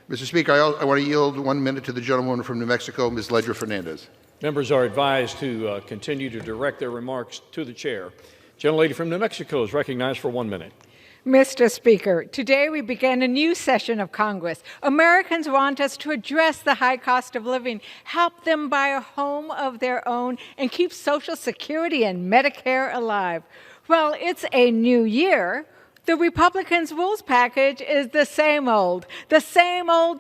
Mr. Speaker, I want to yield 1 minute to the gentlewoman from New Mexico, Ms. Leger Fernández. Members are advised to continue to direct their remarks to the chair. Gentlelady from New Mexico is recognized for 1 minute. Mr. Speaker, today we begin a new session of Congress. Americans want us to address the high cost of living, help them buy a home of their own, and keep Social Security and Medicare alive. Well, it's a new year. The Republicans' rules package is the same old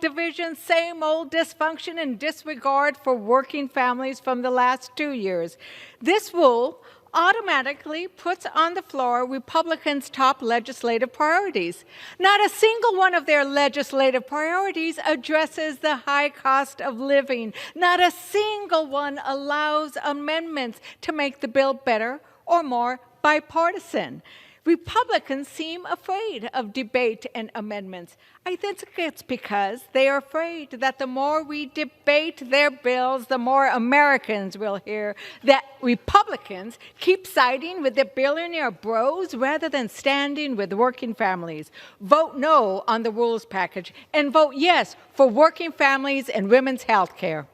division, same old dysfunction and disregard for working families from the last 2 years. This rule automatically puts on the floor Republicans' top legislative priorities. Not a single one of their legislative priorities addresses the high cost of living. Not a single one allows amendments to make the bill better or more bipartisan. Republicans seem afraid of debate and amendments. I think it's because they are afraid that the more we debate their bills, the more Americans will hear that Republicans keep siding with the billionaire bros rather than standing with working families. Vote no on the rules package and vote yes for working families and women's health care.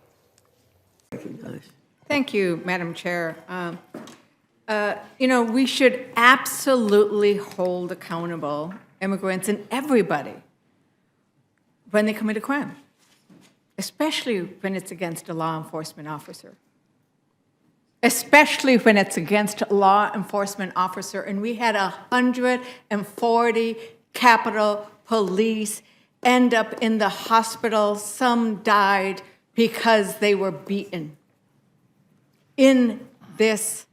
Thank you, Madam Chair. We should absolutely hold accountable immigrants and everybody when they commit a crime, especially when it's against a law enforcement officer. Especially when it's against a law enforcement officer. And we had 140 Capitol Police end up in the hospital. Some died because they were beaten in this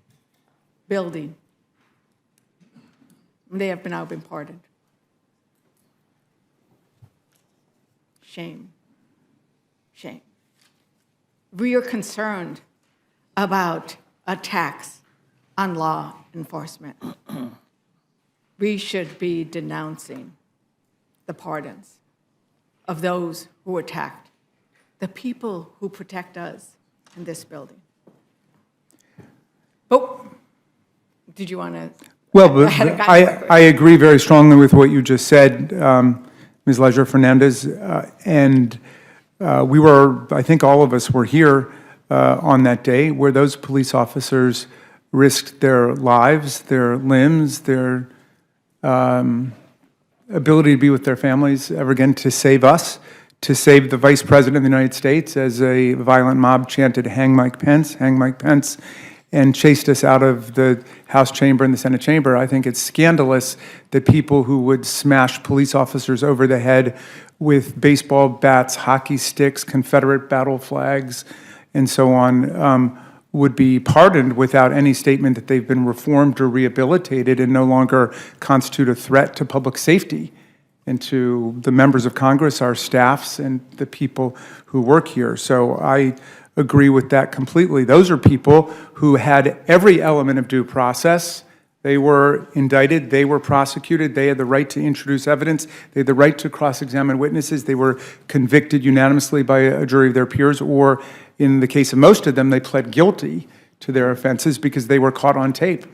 building. They have now been pardoned. Shame. Shame. We are concerned about attacks on law enforcement. We should be denouncing the pardons of those who attacked the people who protect us in this building. Oh. Did you want to? Well, I agree very strongly with what you just said, Ms. Leger Fernández. We were, I think all of us were here on that day where those police officers risked their lives, their limbs, their ability to be with their families ever again to save us, to save the Vice President of the United States as a violent mob chanted, "Hang Mike Pence, hang Mike Pence," and chased us out of the House chamber and the Senate chamber. I think it's scandalous that people who would smash police officers over the head with baseball bats, hockey sticks, Confederate battle flags, and so on, would be pardoned without any statement that they've been reformed or rehabilitated and no longer constitute a threat to public safety and to the members of Congress, our staffs, and the people who work here. So I agree with that completely. Those are people who had every element of due process. They were indicted, they were prosecuted, they had the right to introduce evidence, they had the right to cross-examine witnesses, they were convicted unanimously by a jury of their peers, or in the case of most of them, they pled guilty to their offenses because they were caught on tape,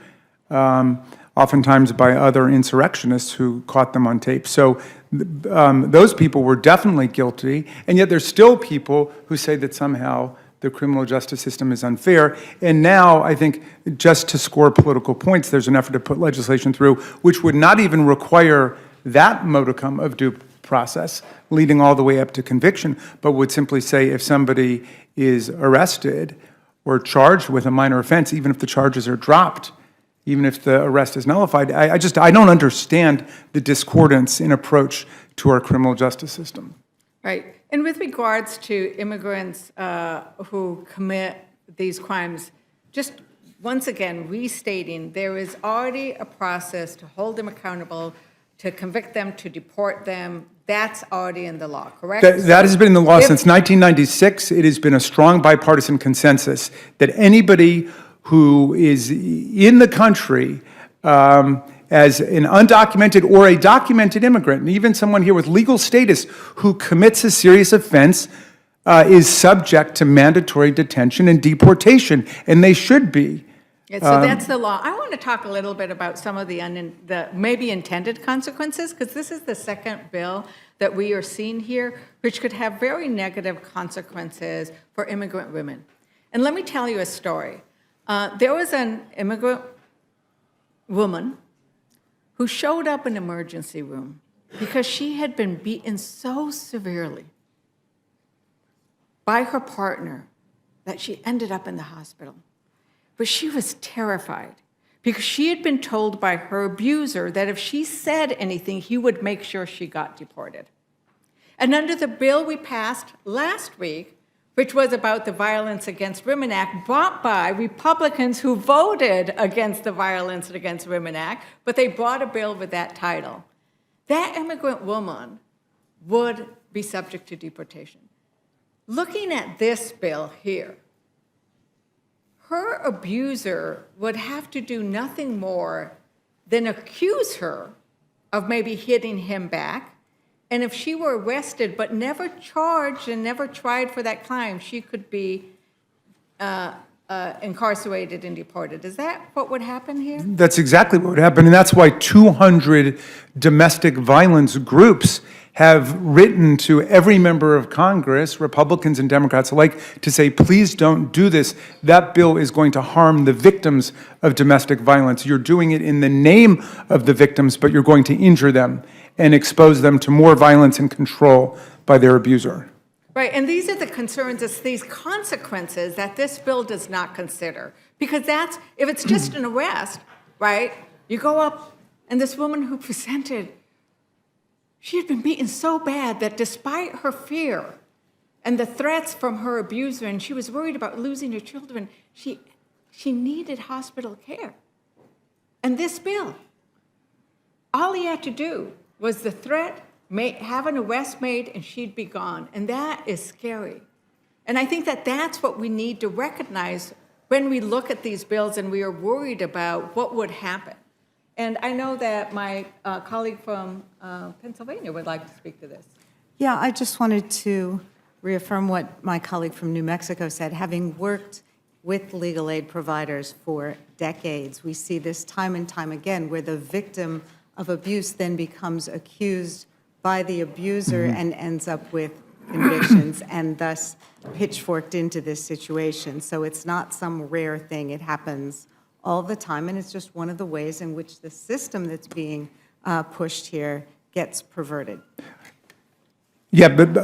oftentimes by other insurrectionists who caught them on tape. So those people were definitely guilty, and yet there's still people who say that somehow the criminal justice system is unfair. And now, I think, just to score political points, there's an effort to put legislation through which would not even require that modicum of due process, leading all the way up to conviction, but would simply say if somebody is arrested or charged with a minor offense, even if the charges are dropped, even if the arrest is nullified, I don't understand the discordance in approach to our criminal justice system. Right. And with regards to immigrants who commit these crimes, just once again restating, there is already a process to hold them accountable, to convict them, to deport them. That's already in the law, correct? That has been in the law since 1996. It has been a strong bipartisan consensus that anybody who is in the country as an undocumented or a documented immigrant, and even someone here with legal status who commits a serious offense is subject to mandatory detention and deportation, and they should be. Yeah, so that's the law. I want to talk a little bit about some of the maybe intended consequences, because this is the second bill that we are seeing here, which could have very negative consequences for immigrant women. And let me tell you a story. There was an immigrant woman who showed up in the emergency room because she had been beaten so severely by her partner that she ended up in the hospital. But she was terrified because she had been told by her abuser that if she said anything, he would make sure she got deported. And under the bill we passed last week, which was about the Violence Against Women Act, brought by Republicans who voted against the Violence Against Women Act, but they brought a bill with that title, that immigrant woman would be subject to deportation. Looking at this bill here, her abuser would have to do nothing more than accuse her of maybe hitting him back. And if she were arrested but never charged and never tried for that crime, she could be incarcerated and deported. Is that what would happen here? That's exactly what would happen, and that's why 200 domestic violence groups have written to every member of Congress, Republicans and Democrats alike, to say, please don't do this. That bill is going to harm the victims of domestic violence. You're doing it in the name of the victims, but you're going to injure them and expose them to more violence and control by their abuser. Right, and these are the concerns, it's these consequences that this bill does not consider. Because that's, if it's just an arrest, right, you go up, and this woman who presented, she had been beaten so bad that despite her fear and the threats from her abuser, and she was worried about losing her children, she needed hospital care. And this bill, all he had to do was the threat, have an arrest made, and she'd be gone. And that is scary. And I think that that's what we need to recognize when we look at these bills and we are worried about what would happen. And I know that my colleague from Pennsylvania would like to speak to this. Yeah, I just wanted to reaffirm what my colleague from New Mexico said. Having worked with legal aid providers for decades, we see this time and time again where the victim of abuse then becomes accused by the abuser and ends up with convictions and thus pitchforked into this situation. So it's not some rare thing. It happens all the time, and it's just one of the ways in which the system that's being pushed here gets perverted. Yeah, but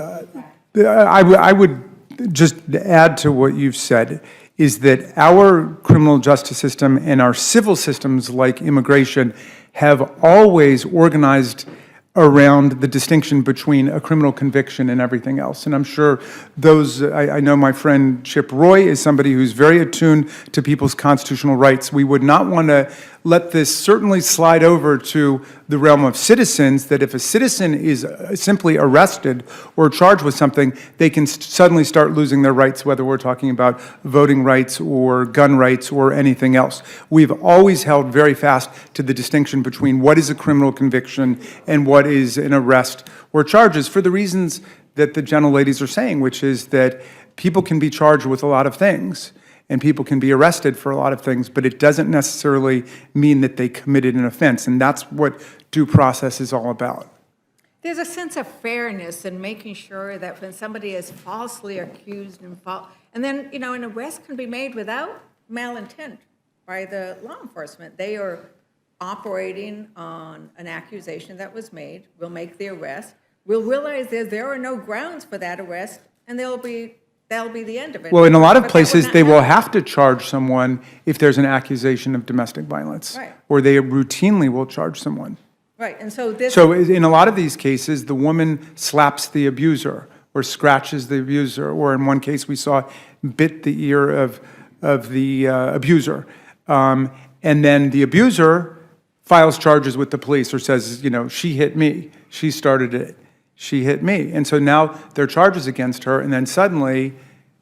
I would just add to what you've said is that our criminal justice system and our civil systems like immigration have always organized around the distinction between a criminal conviction and everything else. And I'm sure those, I know my friend Chip Roy is somebody who's very attuned to people's constitutional rights. We would not want to let this certainly slide over to the realm of citizens, that if a citizen is simply arrested or charged with something, they can suddenly start losing their rights, whether we're talking about voting rights or gun rights or anything else. We've always held very fast to the distinction between what is a criminal conviction and what is an arrest or charges, for the reasons that the gentleladies are saying, which is that people can be charged with a lot of things and people can be arrested for a lot of things, but it doesn't necessarily mean that they committed an offense, and that's what due process is all about. There's a sense of fairness in making sure that when somebody is falsely accused and then, you know, an arrest can be made without malintent by the law enforcement. They are operating on an accusation that was made. We'll make the arrest. We'll realize there are no grounds for that arrest, and that'll be the end of it. Well, in a lot of places, they will have to charge someone if there's an accusation of domestic violence. Right. Or they routinely will charge someone. Right, and so this... So in a lot of these cases, the woman slaps the abuser or scratches the abuser, or in one case we saw bit the ear of the abuser. And then the abuser files charges with the police or says, you know, she hit me, she started it. She hit me. And so now there are charges against her, and then suddenly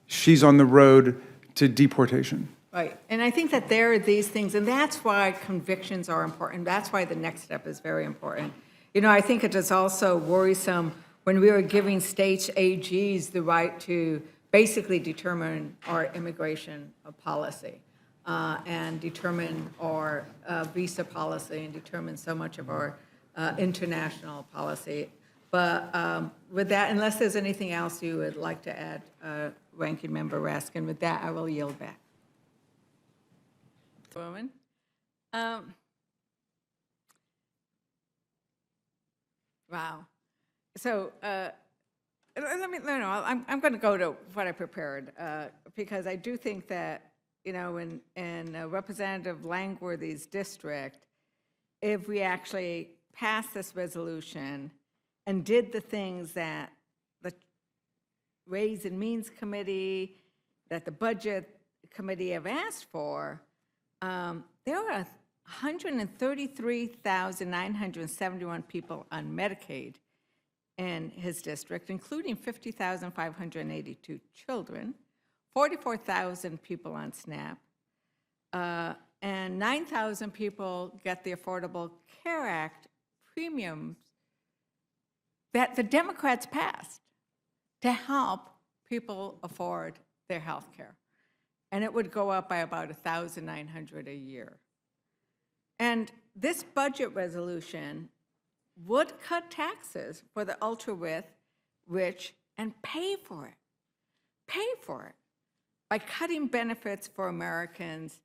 she's on the road to deportation. Right, and I think that there are these things, and that's why convictions are important. That's why the next step is very important. You know, I think it is also worrisome when we are giving states AGs the right to basically determine our immigration policy and determine our visa policy and determine so much of our international policy. But with that, unless there's anything else you would like to add, Ranking Member Raskin, with that, I will yield back. Woman. Wow. So I'm going to go to what I prepared because I do think that, you know, in Representative Langworthy's district, if we actually passed this resolution and did the things that the Ways and Means Committee, that the Budget Committee have asked for, there are 133,971 people on Medicaid in his district, including 50,582 children, 44,000 people on SNAP, and 9,000 people get the Affordable Care Act premiums that the Democrats passed to help people afford their health care. And it would go up by about $1,900 a year. And this budget resolution would cut taxes for the ultra-rich and pay for it by cutting benefits for Americans.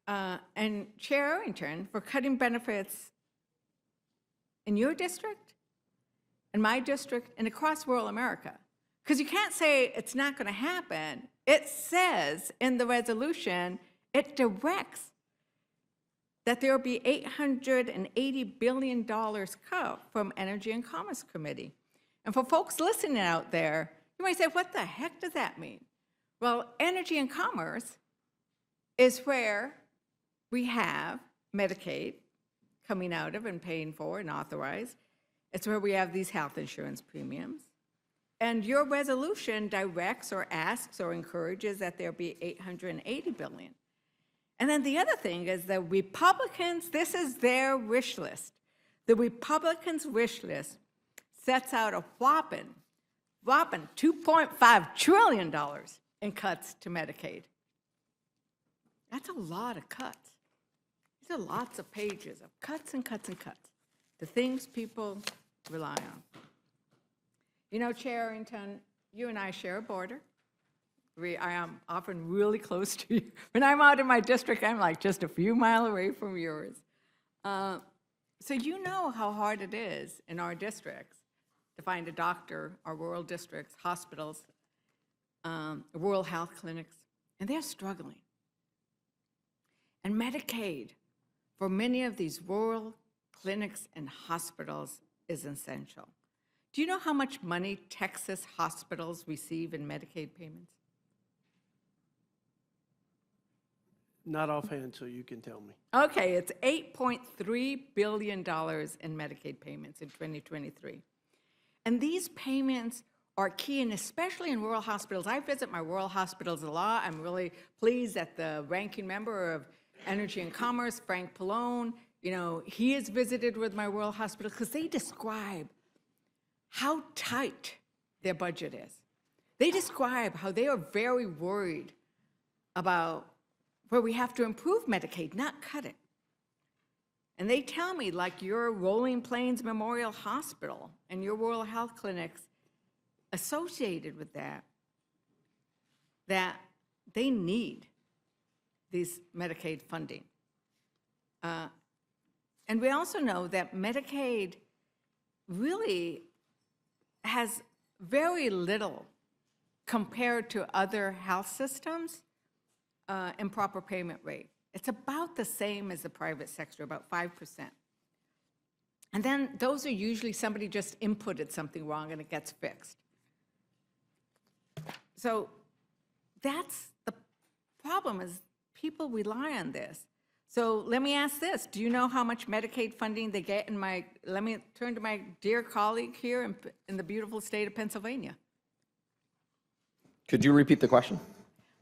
And Chair Arrington, for cutting benefits in your district, in my district, and across rural America. Because you can't say it's not going to happen. It says in the resolution, it directs that there will be $880 billion cut from Energy and Commerce Committee. And for folks listening out there, you might say, what the heck does that mean? Well, Energy and Commerce is where we have Medicaid coming out of and paying for and authorized. It's where we have these health insurance premiums. And your resolution directs or asks or encourages that there be $880 billion. And then the other thing is the Republicans, this is their wish list. The Republicans' wish list sets out a whopping $2.5 trillion in cuts to Medicaid. That's a lot of cuts. These are lots of pages of cuts and cuts and cuts, the things people rely on. You know, Chair Arrington, you and I share a border. I am often really close to you. When I'm out in my district, I'm like just a few miles away from yours. So you know how hard it is in our districts to find a doctor, our rural districts, hospitals, rural health clinics, and they're struggling. And Medicaid, for many of these rural clinics and hospitals, is essential. Do you know how much money Texas hospitals receive in Medicaid payments? Not offhand, so you can tell me. Okay, it's $8.3 billion in Medicaid payments in 2023. And these payments are key, and especially in rural hospitals. I visit my rural hospitals a lot. I'm really pleased that the ranking member of Energy and Commerce, Frank Pallone, you know, he has visited with my rural hospital because they describe how tight their budget is. They describe how they are very worried about where we have to improve Medicaid, not cut it. And they tell me, like your Rolling Plains Memorial Hospital and your rural health clinics associated with that they need these Medicaid funding. And we also know that Medicaid really has very little compared to other health systems improper payment rate. It's about the same as the private sector, about 5%. And then those are usually somebody just inputted something wrong and it gets fixed. So that's the problem, is people rely on this. So let me ask this. Do you know how much Medicaid funding they get in let me turn to my dear colleague here in the beautiful state of Pennsylvania. Could you repeat the question?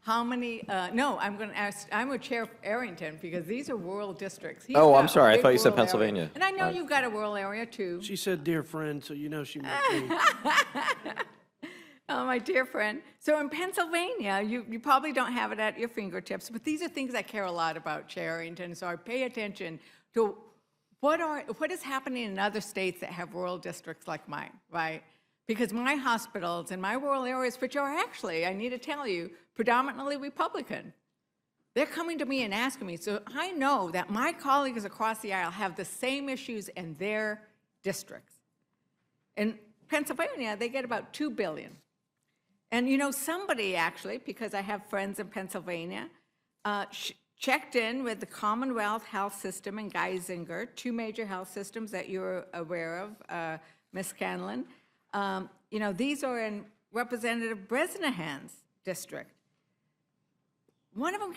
How many, no, I'm going to ask, I'm with Chair Arrington because these are rural districts. He's Oh, got I'm a sorry. I big thought you said rural area. Pennsylvania. And I know you've got a rural area too. She said, dear friend, so you know she meant me. Oh, my dear friend. So in Pennsylvania, you probably don't have it at your fingertips, but these are things I care a lot about, Chair Arrington, so I pay attention to what is happening in other states that have rural districts like mine, right? Because my hospitals in my rural areas, which are actually, I need to tell you, predominantly Republican, they're coming to me and asking me. So I know that my colleagues across the aisle have the same issues in their districts. In Pennsylvania, they get about $2 billion. And you know, somebody actually, because I have friends in Pennsylvania, checked in with the Commonwealth Health System in Geisinger, two major health systems that you're aware of, Ms. Scanlon. You know, these are in Representative Bresnahan's district. One of them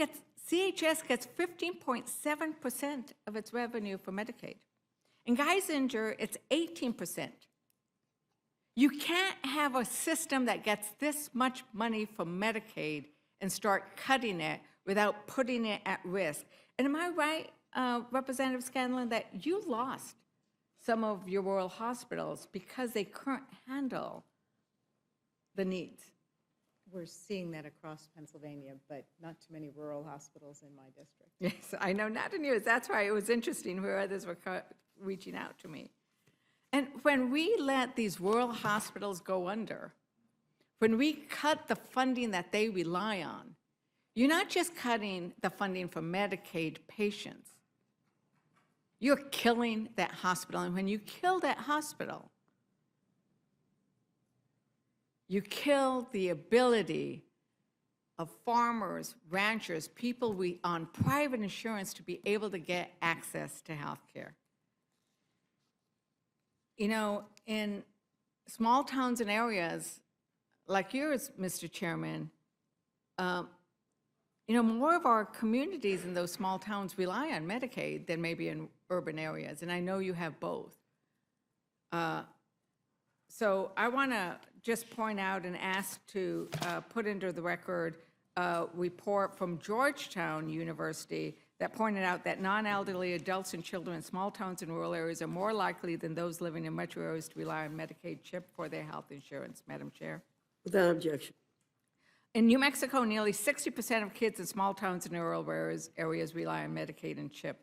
CHS gets 15.7% of its revenue for Medicaid. In Geisinger, it's 18%. You can't have a system that gets this much money from Medicaid and start cutting it without putting it at risk. And am I right, Representative Scanlon, that you lost some of your rural hospitals because they couldn't handle the needs? We're seeing that across Pennsylvania, but not too many rural hospitals in my district. Yes, I know, not in yours. That's why it was interesting where others were reaching out to me. And when we let these rural hospitals go under, when we cut the funding that they rely on, you're not just cutting the funding for Medicaid patients. You're killing that hospital. And when you kill that hospital, you kill the ability of farmers, ranchers, people on private insurance to be able to get access to health care. You know, in small towns and areas like yours, Mr. Chairman, you know, more of our communities in those small towns rely on Medicaid than maybe in urban areas, and I know you have both. So I want to just point out and ask to put into the record a report from Georgetown University that pointed out that non-elderly adults and children in small towns and rural areas are more likely than those living in metro areas to rely on Medicaid CHIP for their health insurance. Madam Chair. Without objection. In New Mexico, nearly 60% of kids in small towns and rural areas rely on Medicaid and CHIP.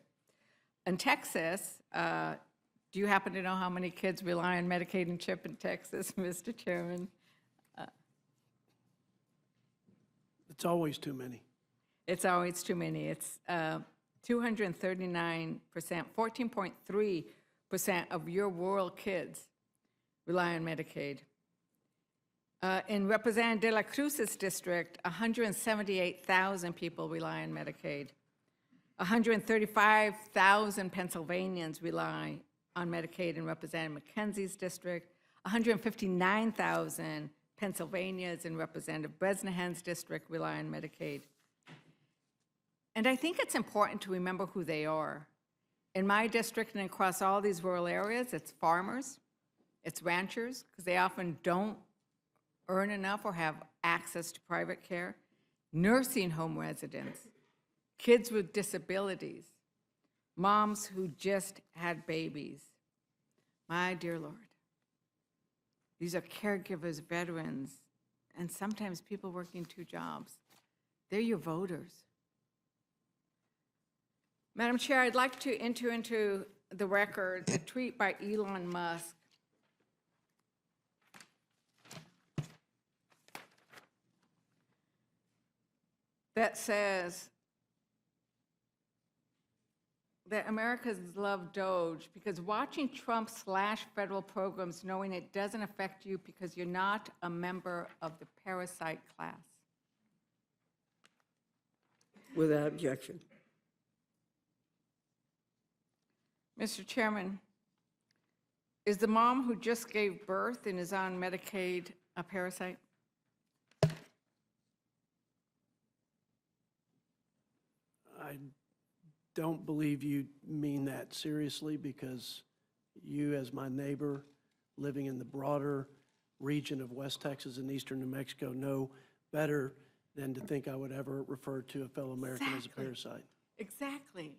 In Texas, do you happen to know how many kids rely on Medicaid and CHIP in Texas, Mr. Chairman? It's always too many. It's always too many. It's 239%, 14.3% of your rural kids rely on Medicaid. In Representative De La Cruz's district, 178,000 people rely on Medicaid. 135,000 Pennsylvanians rely on Medicaid in Representative McKenzie's district. 159,000 Pennsylvanians in Representative Bresnahan's district rely on Medicaid. And I think it's important to remember who they are. In my district and across all these rural areas, it's farmers, it's ranchers, because they often don't earn enough or have access to private care, nursing home residents, kids with disabilities, moms who just had babies. My dear Lord, these are caregivers, veterans, and sometimes people working two jobs. They're your voters. Madam Chair, I'd like to enter into the record a tweet by Elon Musk that says that Americans love Doge because watching Trump slash federal programs knowing it doesn't affect you because you're not a member of the parasite class. Without objection. Mr. Chairman, is the mom who just gave birth and is on Medicaid a parasite? I don't believe you mean that seriously, because you, as my neighbor, living in the broader region of West Texas and eastern New Mexico, know better than to think I would ever refer to a fellow American as a parasite. Exactly.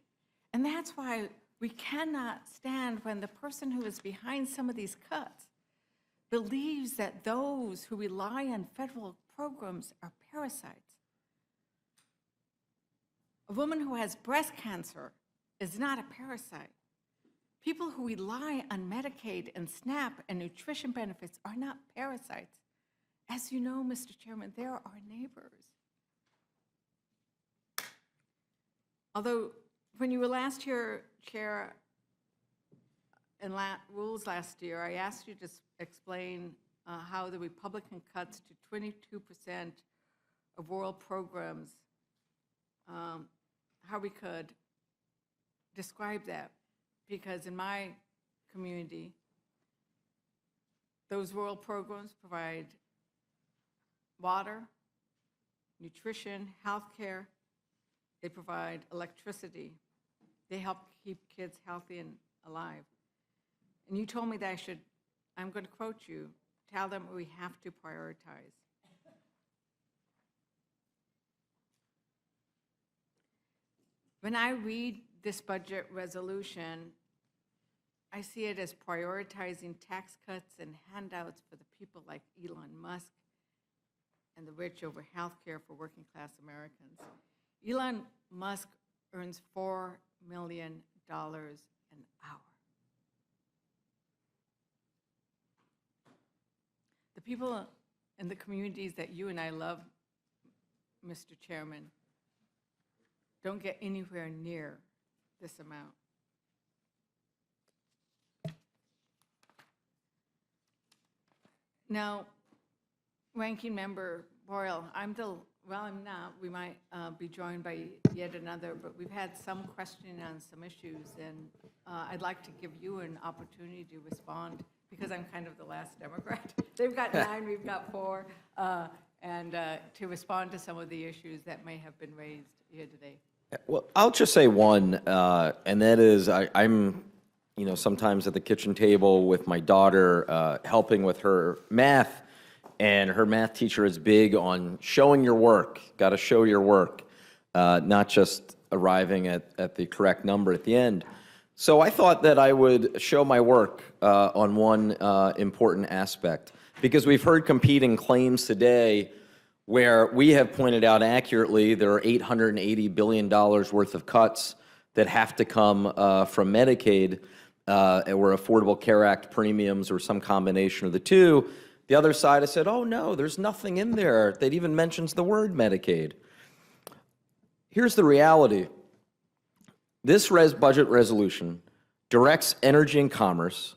And that's why we cannot stand when the person who is behind some of these cuts believes that those who rely on federal programs are parasites. A woman who has breast cancer is not a parasite People who rely on Medicaid and SNAP and nutrition benefits are not parasites. As you know, Mr. Chairman, they're our neighbors. Although, when you were last here, Chair, in rules last year, I asked you to explain how the Republican cuts to 22% of rural programs, how we could describe that. Because in my community, those rural programs provide water, nutrition, health care. They provide electricity. They help keep kids healthy and alive. And you told me that I'm going to quote you, tell them we have to prioritize. When I read this budget resolution, I see it as prioritizing tax cuts and handouts for the people like Elon Musk and the rich over health care for working class Americans. Elon Musk earns $4 million an hour. The people in the communities that you and I love, Mr. Chairman, don't get anywhere near this amount. Now, Ranking Member Boyle, I'm not. We might be joined by yet another, but we've had some questioning on some issues, and I'd like to give you an opportunity to respond, because I'm kind of the last Democrat. They've got 9, we've got 4, and to respond to some of the issues that may have been raised here today. Well, I'll just say one, and that is I'm, sometimes at the kitchen table with my daughter, helping with her math, and her math teacher is big on showing your work. Got to show your work, not just arriving at the correct number at the end. So I thought that I would show my work on one important aspect, because we've heard competing claims today where we have pointed out accurately there are $880 billion worth of cuts that have to come from Medicaid or Affordable Care Act premiums or some combination of the two. The other side has said, oh no, there's nothing in there that even mentions the word Medicaid. Here's the reality. This budget resolution directs Energy and Commerce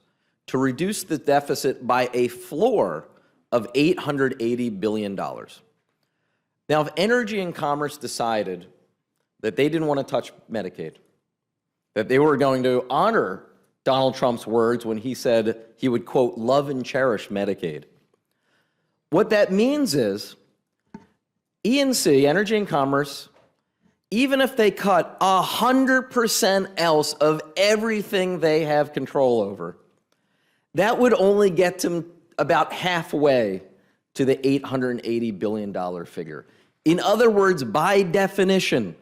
to reduce the deficit by a floor of $880 billion. Now, if Energy and Commerce decided that they didn't want to touch Medicaid, that they were going to honor Donald Trump's words when he said he would, quote, love and cherish Medicaid, what that means is Energy and Commerce, even if they cut 100% else of everything they have control over, that would only get them about halfway to the $880 billion figure. In other words, by definition,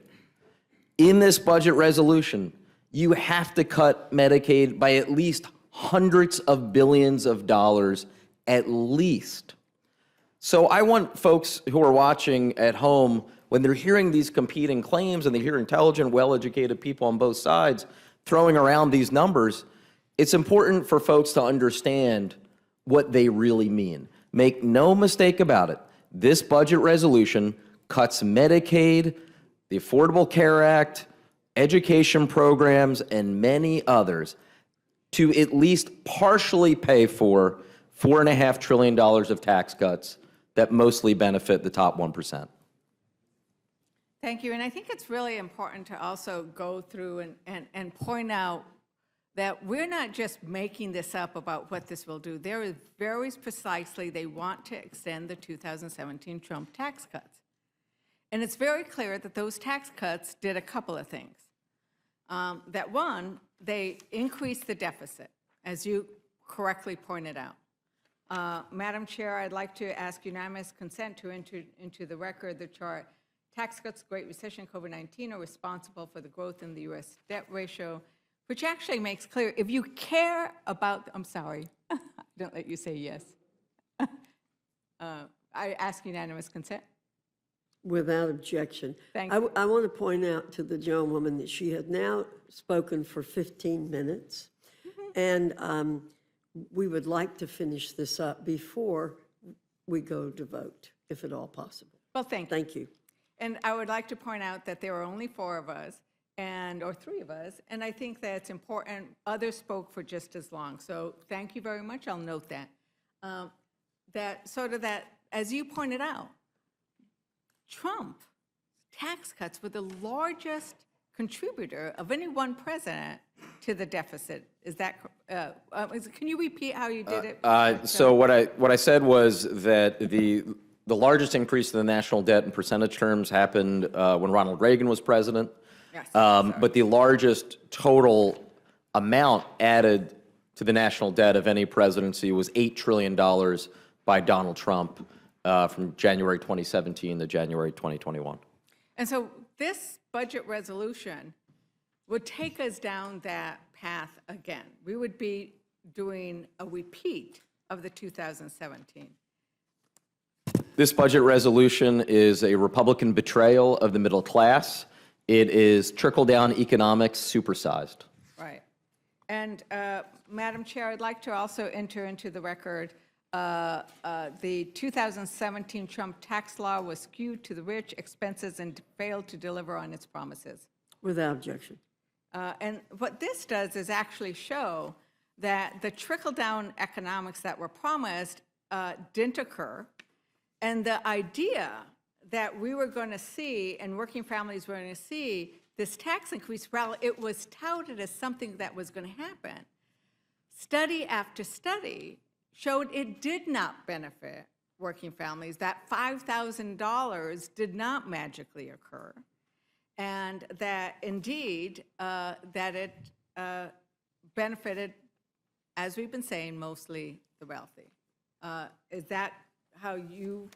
in this budget resolution, you have to cut Medicaid by at least hundreds of billions of dollars, at least. So I want folks who are watching at home, when they're hearing these competing claims and they hear intelligent, well-educated people on both sides throwing around these numbers, it's important for folks to understand what they really mean. Make no mistake about it. This budget resolution cuts Medicaid, the Affordable Care Act, education programs, and many others to at least partially pay for $4.5 trillion of tax cuts that mostly benefit the top 1%. Thank you. And I think it's really important to also go through and point out that we're not just making this up about what this will do. There is very precisely, they want to extend the 2017 Trump tax cuts. And it's very clear that those tax cuts did a couple of things. That one, they increased the deficit, as you correctly pointed out. Madam Chair, I'd like to ask unanimous consent to enter into the record the chart. Tax cuts, Great Recession, COVID-19 are responsible for the growth in the U.S. debt ratio, which actually makes clear, if you care about, I'm sorry, don't let you say yes. I ask unanimous consent. Without objection. Thank I you. want to point out to the gentlewoman that she had now spoken for 15 minutes. And we would like to finish this up before we go to vote, if at all possible. Well, thank you. Thank you. And I would like to point out that there are only 4 of us, or 3 of us, and I think that it's important. Others spoke for just as long, so thank you very much. I'll note that. That, as you pointed out, Trump tax cuts were the largest contributor of any one president to the deficit. Is that, can you repeat how you did it? So what I said was that the largest increase in the national debt in percentage terms happened when Ronald Reagan was president. Yes, But the largest total amount added to the national debt of any presidency was $8 trillion by Donald Trump from January 2017 to January 2021. And so this budget resolution would take us down that path again. We would be doing a repeat of the 2017. This budget resolution is a Republican betrayal of the middle class. It is trickle-down economics supersized. Right. And Madam Chair, I'd like to also enter into the record the 2017 Trump tax law was skewed to the rich, expenses, and failed to deliver on its promises. Without objection. And what this does is actually show that the trickle-down economics that were promised didn't occur, and the idea that we were going to see, and working families were going to see, this tax increase, well, it was touted as something that was going to happen. Study after study showed it did not benefit working families, that $5,000 did not magically occur, and that indeed, that it benefited, as we've been saying, mostly the wealthy. Is that how you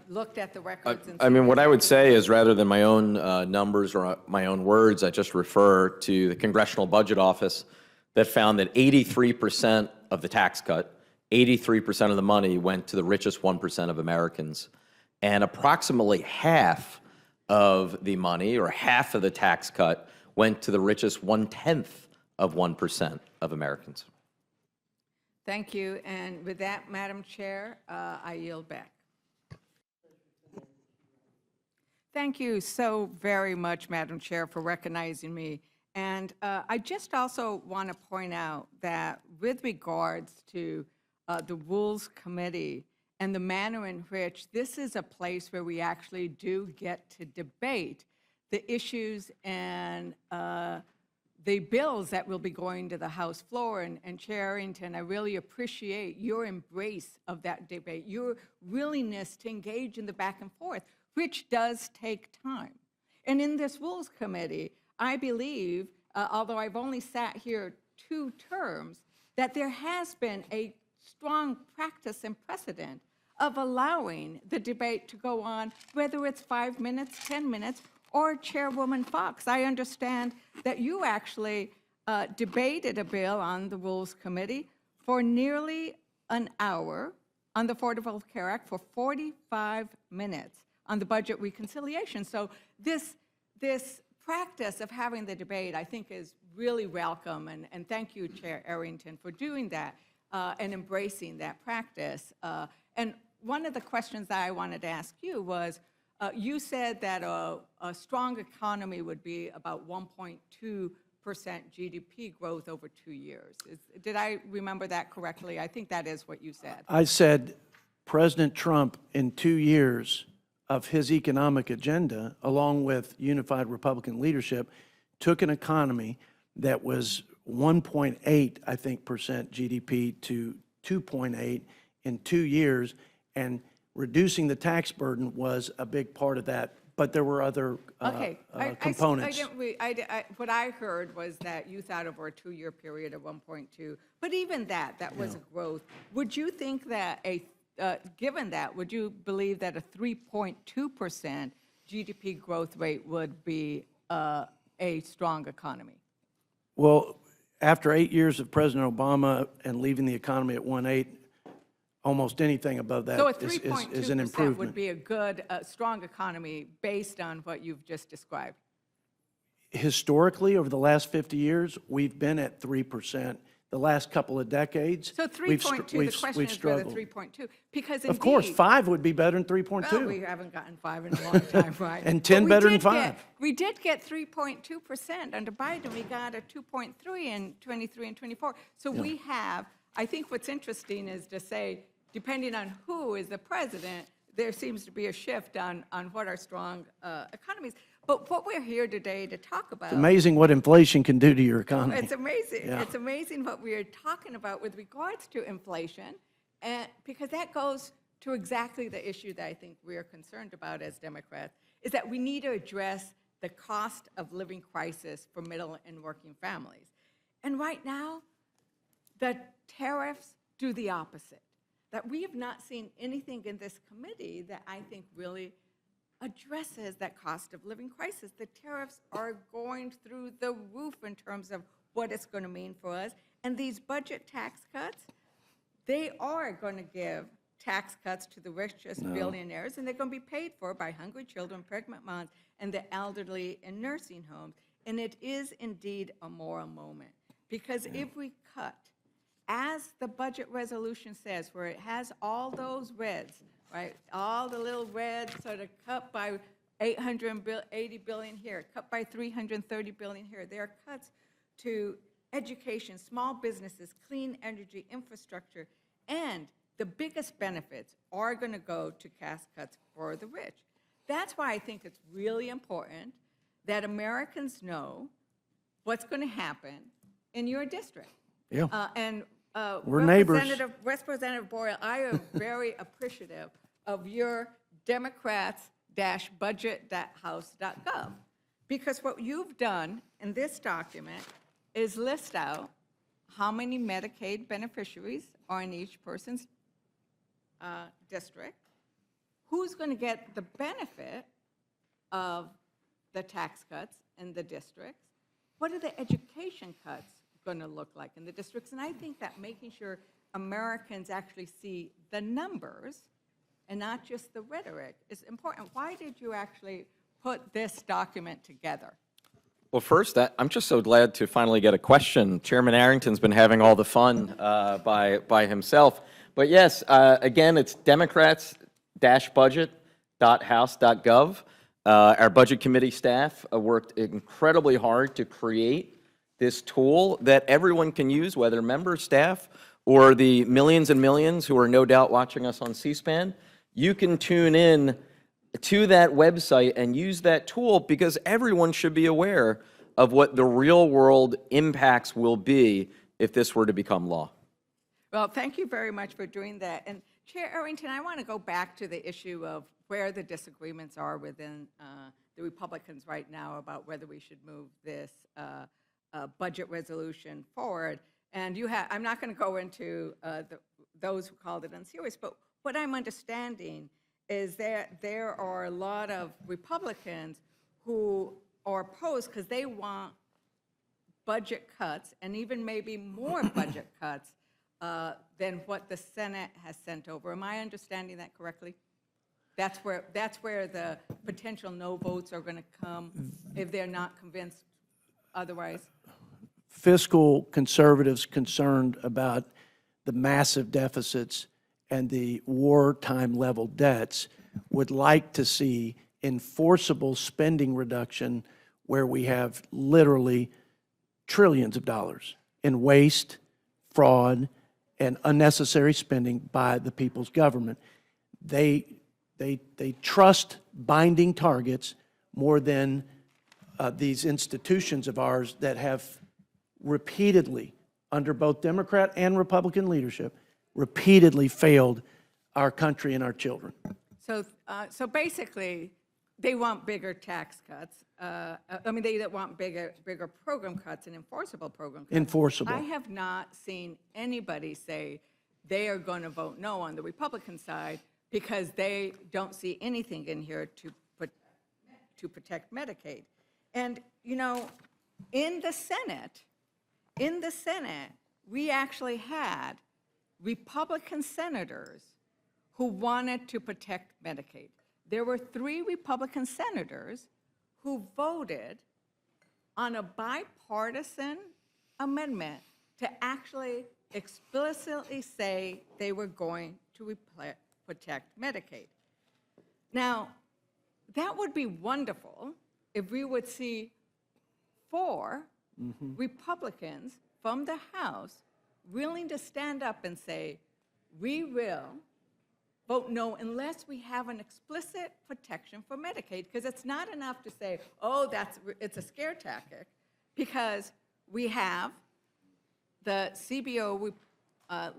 looked at the records? I mean, what I would say is rather than my own numbers or my own words, I just refer to the Congressional Budget Office that found that 83% of the tax cut, 83% of the money went to the richest 1% of Americans, and approximately half of the money or half of the tax cut went to the richest 1/10 of 1% of Americans. Thank you. And with that, Madam Chair, I yield back. Thank you so very much, Madam Chair, for recognizing me. And I just also want to point out that with regards to the Rules Committee and the manner in which this is a place where we actually do get to debate the issues and the bills that will be going to the House floor. And Chair Arrington, I really appreciate your embrace of that debate, your willingness to engage in the back and forth, which does take time. And in this Rules Committee, I believe, although I've only sat here 2 terms, that there has been a strong practice and precedent of allowing the debate to go on, whether it's 5 minutes, 10 minutes, or Chairwoman Fox. I understand that you actually debated a bill on the Rules Committee for nearly an hour on the Affordable Care Act for 45 minutes on the budget reconciliation. So this practice of having the debate, I think, is really welcome, and thank you, Chair Arrington, for doing that and embracing that practice. And one of the questions that I wanted to ask you was, you said that a strong economy would be about 1.2% GDP growth over 2 years. Did I remember that correctly? I think that is what you said. I said President Trump, in 2 years of his economic agenda, along with unified Republican leadership, took an economy that was 1.8, I think, percent GDP to 2.8 in 2 years, and reducing the tax burden was a big part of that. But there were other components. What I heard was that you thought over a 2-year period of 1.2, but even that was a growth. Would you think that given that, would you believe that a 3.2% GDP growth rate would be a strong economy? Well, after 8 years of President Obama and leaving the economy at 1.8, almost anything above that So a is an 3.2% would improvement. be a good, strong economy based on what you've just described. Historically, over the last 50 years, we've been at 3%. the last couple of decades. So 3.2, the question is whether struggled. 3.2, because Of course, indeed- 5 would be better than Well, 3.2. we haven't gotten 5 in a long time, right? And But 10 we better than did 5. We did get 3.2%. Under Biden, we got a 2.3 in 23 and 24. So we have, I think what's interesting is to say, depending on who is the president, there seems to be a shift on what are strong economies. But what we're here today to talk about. It's amazing what inflation can do to your economy. It's amazing. Yeah. It's amazing what we are talking about with regards to inflation, and because that goes to exactly the issue that I think we are concerned about as Democrats, is that we need to address the cost of living crisis for middle and working families. And right now, the tariffs do the opposite. That we have not seen anything in this committee that I think really addresses that cost of living crisis. The tariffs are going through the roof in terms of what it's going to mean for us. And these budget tax cuts, they are going to give tax cuts to the richest billionaires, and they're going to be paid for by hungry children, pregnant moms, and the elderly in nursing homes. And it is indeed a moral moment, because if we cut, as the budget resolution says, where it has all those reds, right, all the little reds sort of cut by 880 billion here, cut by 330 billion here. There are cuts to education, small businesses, clean energy, infrastructure, and the biggest benefits are going to go to cash cuts for the rich. That's why I think it's really important that Americans know what's going to happen in your district. Yeah. We're neighbors. Representative Boyle, I am very appreciative of your Democrats-budget.house.gov, because what you've done in this document is list out how many Medicaid beneficiaries are in each person's district, who's going to get the benefit of the tax cuts in the districts, what are the education cuts going to look like in the districts. And I think that making sure Americans actually see the numbers and not just the rhetoric is important. Why did you actually put this document together? Well, first, I'm just so glad to finally get a question. Chairman Arrington's been having all the fun by himself. But yes, again, it's Democrats-budget.house.gov. Our budget committee staff worked incredibly hard to create this tool that everyone can use, whether members, staff, or the millions and millions who are no doubt watching us on C-SPAN. You can tune in to that website and use that tool, because everyone should be aware of what the real world impacts will be if this were to become law. Well, thank you very much for doing that. And Chair Arrington, I want to go back to the issue of where the disagreements are within the Republicans right now about whether we should move this budget resolution forward. And I'm not going to go into those who called it unserious, but what I'm understanding is that there are a lot of Republicans who are opposed because they want budget cuts, and even maybe more budget cuts than what the Senate has sent over. Am I understanding that correctly? That's where the potential no votes are going to come if they're not convinced otherwise? Fiscal conservatives concerned about the massive deficits and the wartime level debts would like to see enforceable spending reduction where we have literally trillions of dollars in waste, fraud, and unnecessary spending by the people's government. They trust binding targets more than these institutions of ours that have repeatedly, under both Democrat and Republican leadership, repeatedly failed our country and our children. So basically, they want bigger tax cuts. They want bigger program cuts and enforceable program cuts. Enforceable. I have not seen anybody say they are going to vote no on the Republican side because they don't see anything in here to protect Medicaid. And, you know, in the Senate, we actually had Republican senators who wanted to protect Medicaid. There were 3 Republican senators who voted on a bipartisan amendment to actually explicitly say they were going to protect Medicaid. Now, that would be wonderful if we would see 4 Republicans from the House willing to stand up and say, we will vote no unless we have an explicit protection for Medicaid, because it's not enough to say, oh, it's a scare tactic, because we have the CBO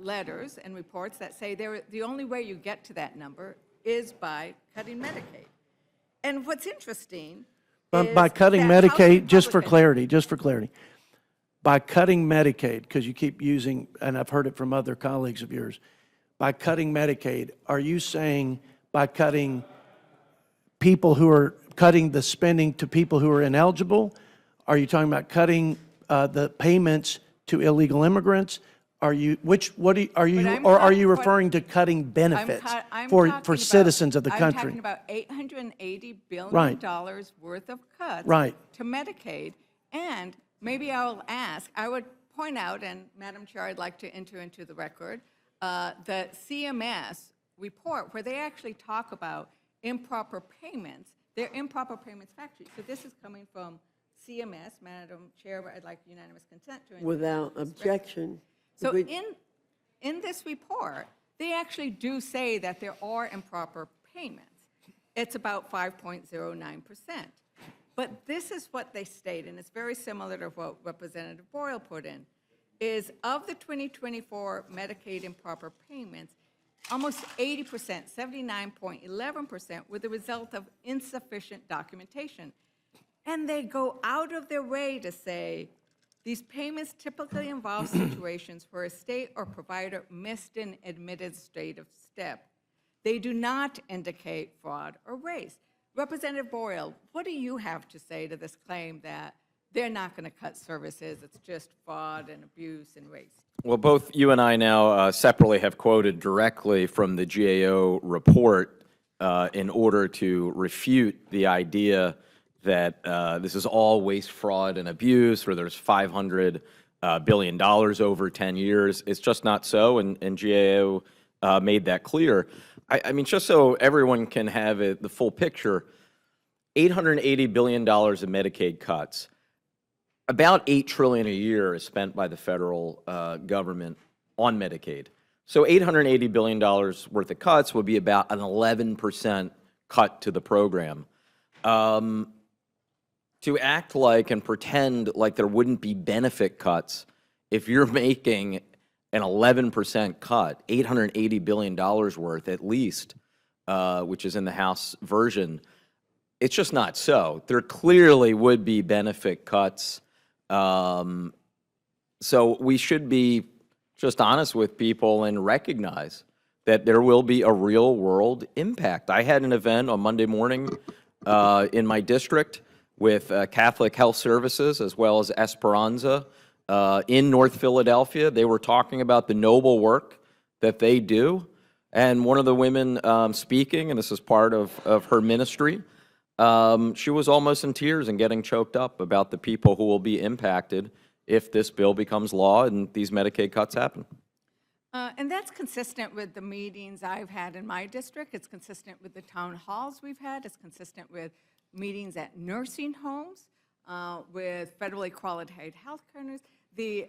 letters and reports that say the only way you get to that number is by cutting Medicaid. And what's interesting is By cutting that House Medicaid, just for Republicans- clarity, by cutting Medicaid, because you keep using, and I've heard it from other colleagues of yours, by cutting Medicaid, are you saying by cutting the spending to people who are ineligible? Are you talking about cutting the payments to illegal immigrants? Are you referring to cutting benefits for citizens of the country? I'm talking about $880 billion Right. worth of cuts Right. to Medicaid. And maybe I would point out, and Madam Chair, I'd like to enter into the record, the CMS report where they actually talk about improper payments. They're improper payments factory. So this is coming from CMS. Madam Chair, I'd like unanimous consent to enter Without into this record. objection. So Agreed. in this report, they actually do say that there are improper payments. It's about 5.09%. But this is what they state, and it's very similar to what Representative Boyle put in, is of the 2024 Medicaid improper payments, almost 80%, 79.11%, were the result of insufficient documentation. And they go out of their way to say, these payments typically involve situations where a state or provider missed an administrative step. They do not indicate fraud or race. Representative Boyle, what do you have to say to this claim that they're not going to cut services, it's just fraud and abuse and race? Well, both you and I now separately have quoted directly from the GAO report in order to refute the idea that this is all waste, fraud, and abuse, or there's $500 billion over 10 years. It's just not so, and GAO made that clear. I mean, just so everyone can have the full picture, $880 billion of Medicaid cuts. About $8 trillion a year is spent by the federal government on Medicaid. So $880 billion worth of cuts would be about an 11% cut to the program. To act like and pretend like there wouldn't be benefit cuts if you're making an 11% cut, $880 billion worth at least, which is in the House version, it's just not so. There clearly would be benefit cuts. So we should be just honest with people and recognize that there will be a real world impact. I had an event on Monday morning in my district with Catholic Health Services as well as Esperanza in North Philadelphia. They were talking about the noble work that they do. And one of the women speaking, and this is part of her ministry, she was almost in tears and getting choked up about the people who will be impacted if this bill becomes law and these Medicaid cuts happen. And that's consistent with the meetings I've had in my district. It's consistent with the town halls we've had. It's consistent with meetings at nursing homes, with federally qualified health centers, the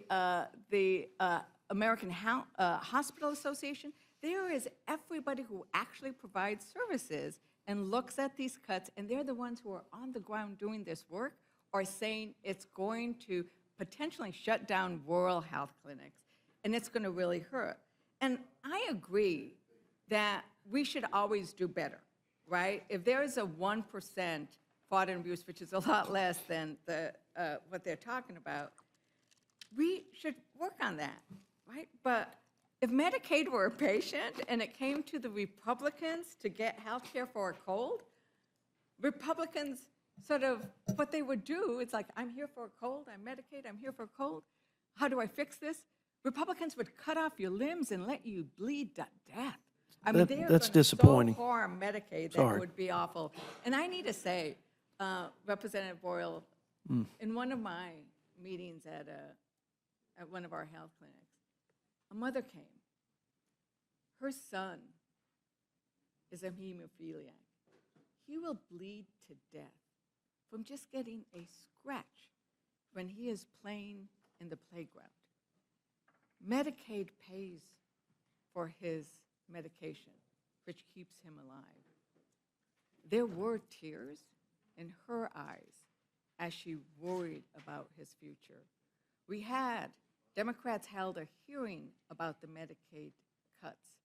American Hospital Association. There is everybody who actually provides services and looks at these cuts, and they're the ones who are on the ground doing this work, are saying it's going to potentially shut down rural health clinics, and it's going to really hurt. And I agree that we should always do better, right? If there is a 1% fraud and abuse, which is a lot less than what they're talking about, we should work on that, right? But if Medicaid were a patient and it came to the Republicans to get health care for a cold, Republicans sort of, what they would do, it's like, I'm here for a cold, I'm Medicaid, I'm here for a cold. How do I fix this? Republicans would cut off your limbs and let you bleed to death. I mean, they are That's gonna disappointing. so harm Medicaid that Sorry. it would be awful. And I need to say, Representative Boyle, in one of my meetings at at one of our health clinics. A mother came. Her son is a hemophiliac. He will bleed to death from just getting a scratch when he is playing in the playground. Medicaid pays for his medication, which keeps him alive. There were tears in her eyes as she worried about his future. Democrats held a hearing about the Medicaid cuts,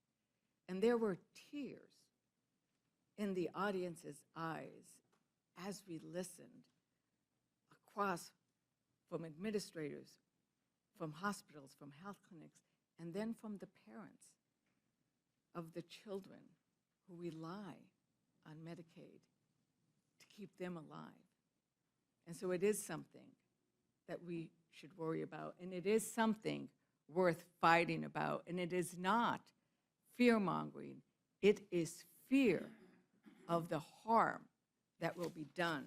and there were tears in the audience's eyes as we listened across from administrators, from hospitals, from health clinics, and then from the parents of the children who rely on Medicaid to keep them alive. And so it is something that we should worry about, and it is something worth fighting about, and it is not fear-mongering. It is fear of the harm that will be done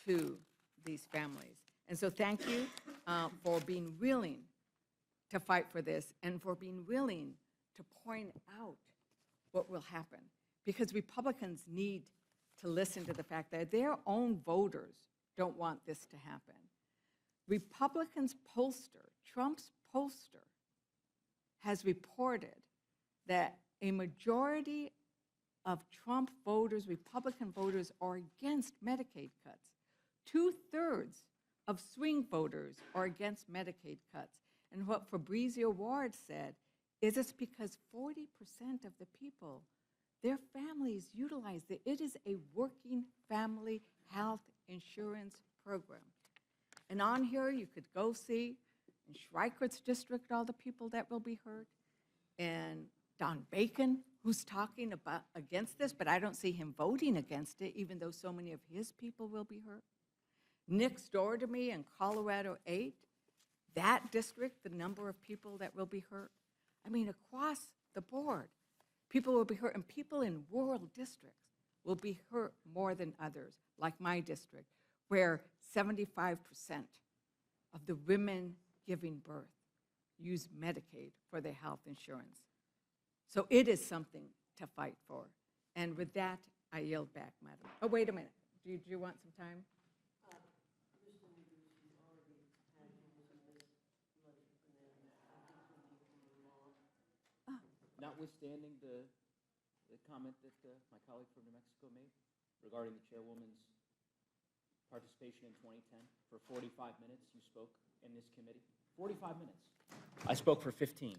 to these families. And so thank you for being willing to fight for this and for being willing to point out what will happen. Because Republicans need to listen to the fact that their own voters don't want this to happen. Republicans' pollster, Trump's pollster, has reported that a majority of Trump voters, Republican voters, are against Medicaid cuts. 2/3 of swing voters are against Medicaid cuts. And what Fabrizio Ward said is it's because 40% of the people, their families utilize it. It is a working family health insurance program. And on here, you could go see in Schreikert's district all the people that will be hurt, and Don Bacon, who's talking about against this, but I don't see him voting against it, even though so many of his people will be hurt. Next door to me in Colorado 8, that district, the number of people that will be hurt. I mean, across the board, people will be hurt, and people in rural districts will be hurt more than others, like my district, where 75% of the women giving birth use Medicaid for their health insurance. So it is something to fight for. And with that, I yield back, Madam. Oh, wait a minute. Do you want some time? Notwithstanding the comment that my colleague from New Mexico made regarding the chairwoman's participation in 2010, for 45 minutes you spoke in this committee. 45 minutes. I spoke for 15.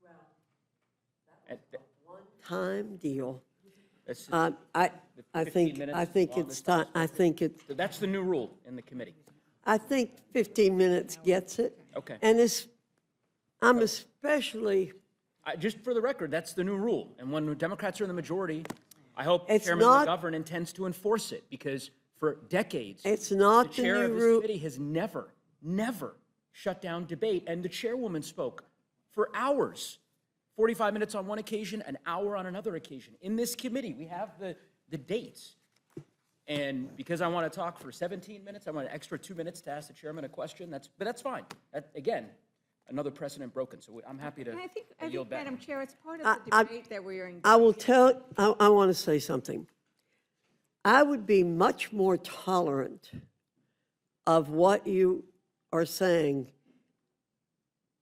Well, that was a one-time deal. I think it's time. That's the new rule in the committee. I think 15 minutes gets it. Okay. And I'm especially. Just for the record, that's the new rule. And when the Democrats are in the majority, I hope It's Chairman not- McGovern intends to enforce it, because for decades, It's not the chair the of new this rule. committee has never shut down debate. And the chairwoman spoke for hours, 45 minutes on one occasion, an hour on another occasion. In this committee, we have the dates. And because I want to talk for 17 minutes, I want an extra 2 minutes to ask the chairman a question. But that's fine. Again, another precedent broken. So I'm happy to And I think, yield back. Madam Chair, it's part of the debate that we are engaged. I will tell, I want to say something. I would be much more tolerant of what you are saying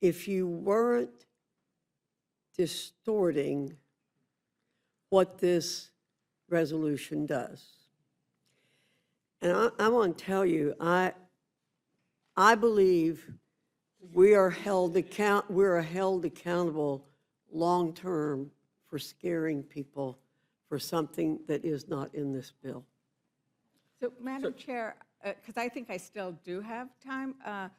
if you weren't distorting what this resolution does. And I want to tell you, I believe we're held accountable long-term for scaring people for something that is not in this bill. So, Madam Chair, because I think I still do have time, I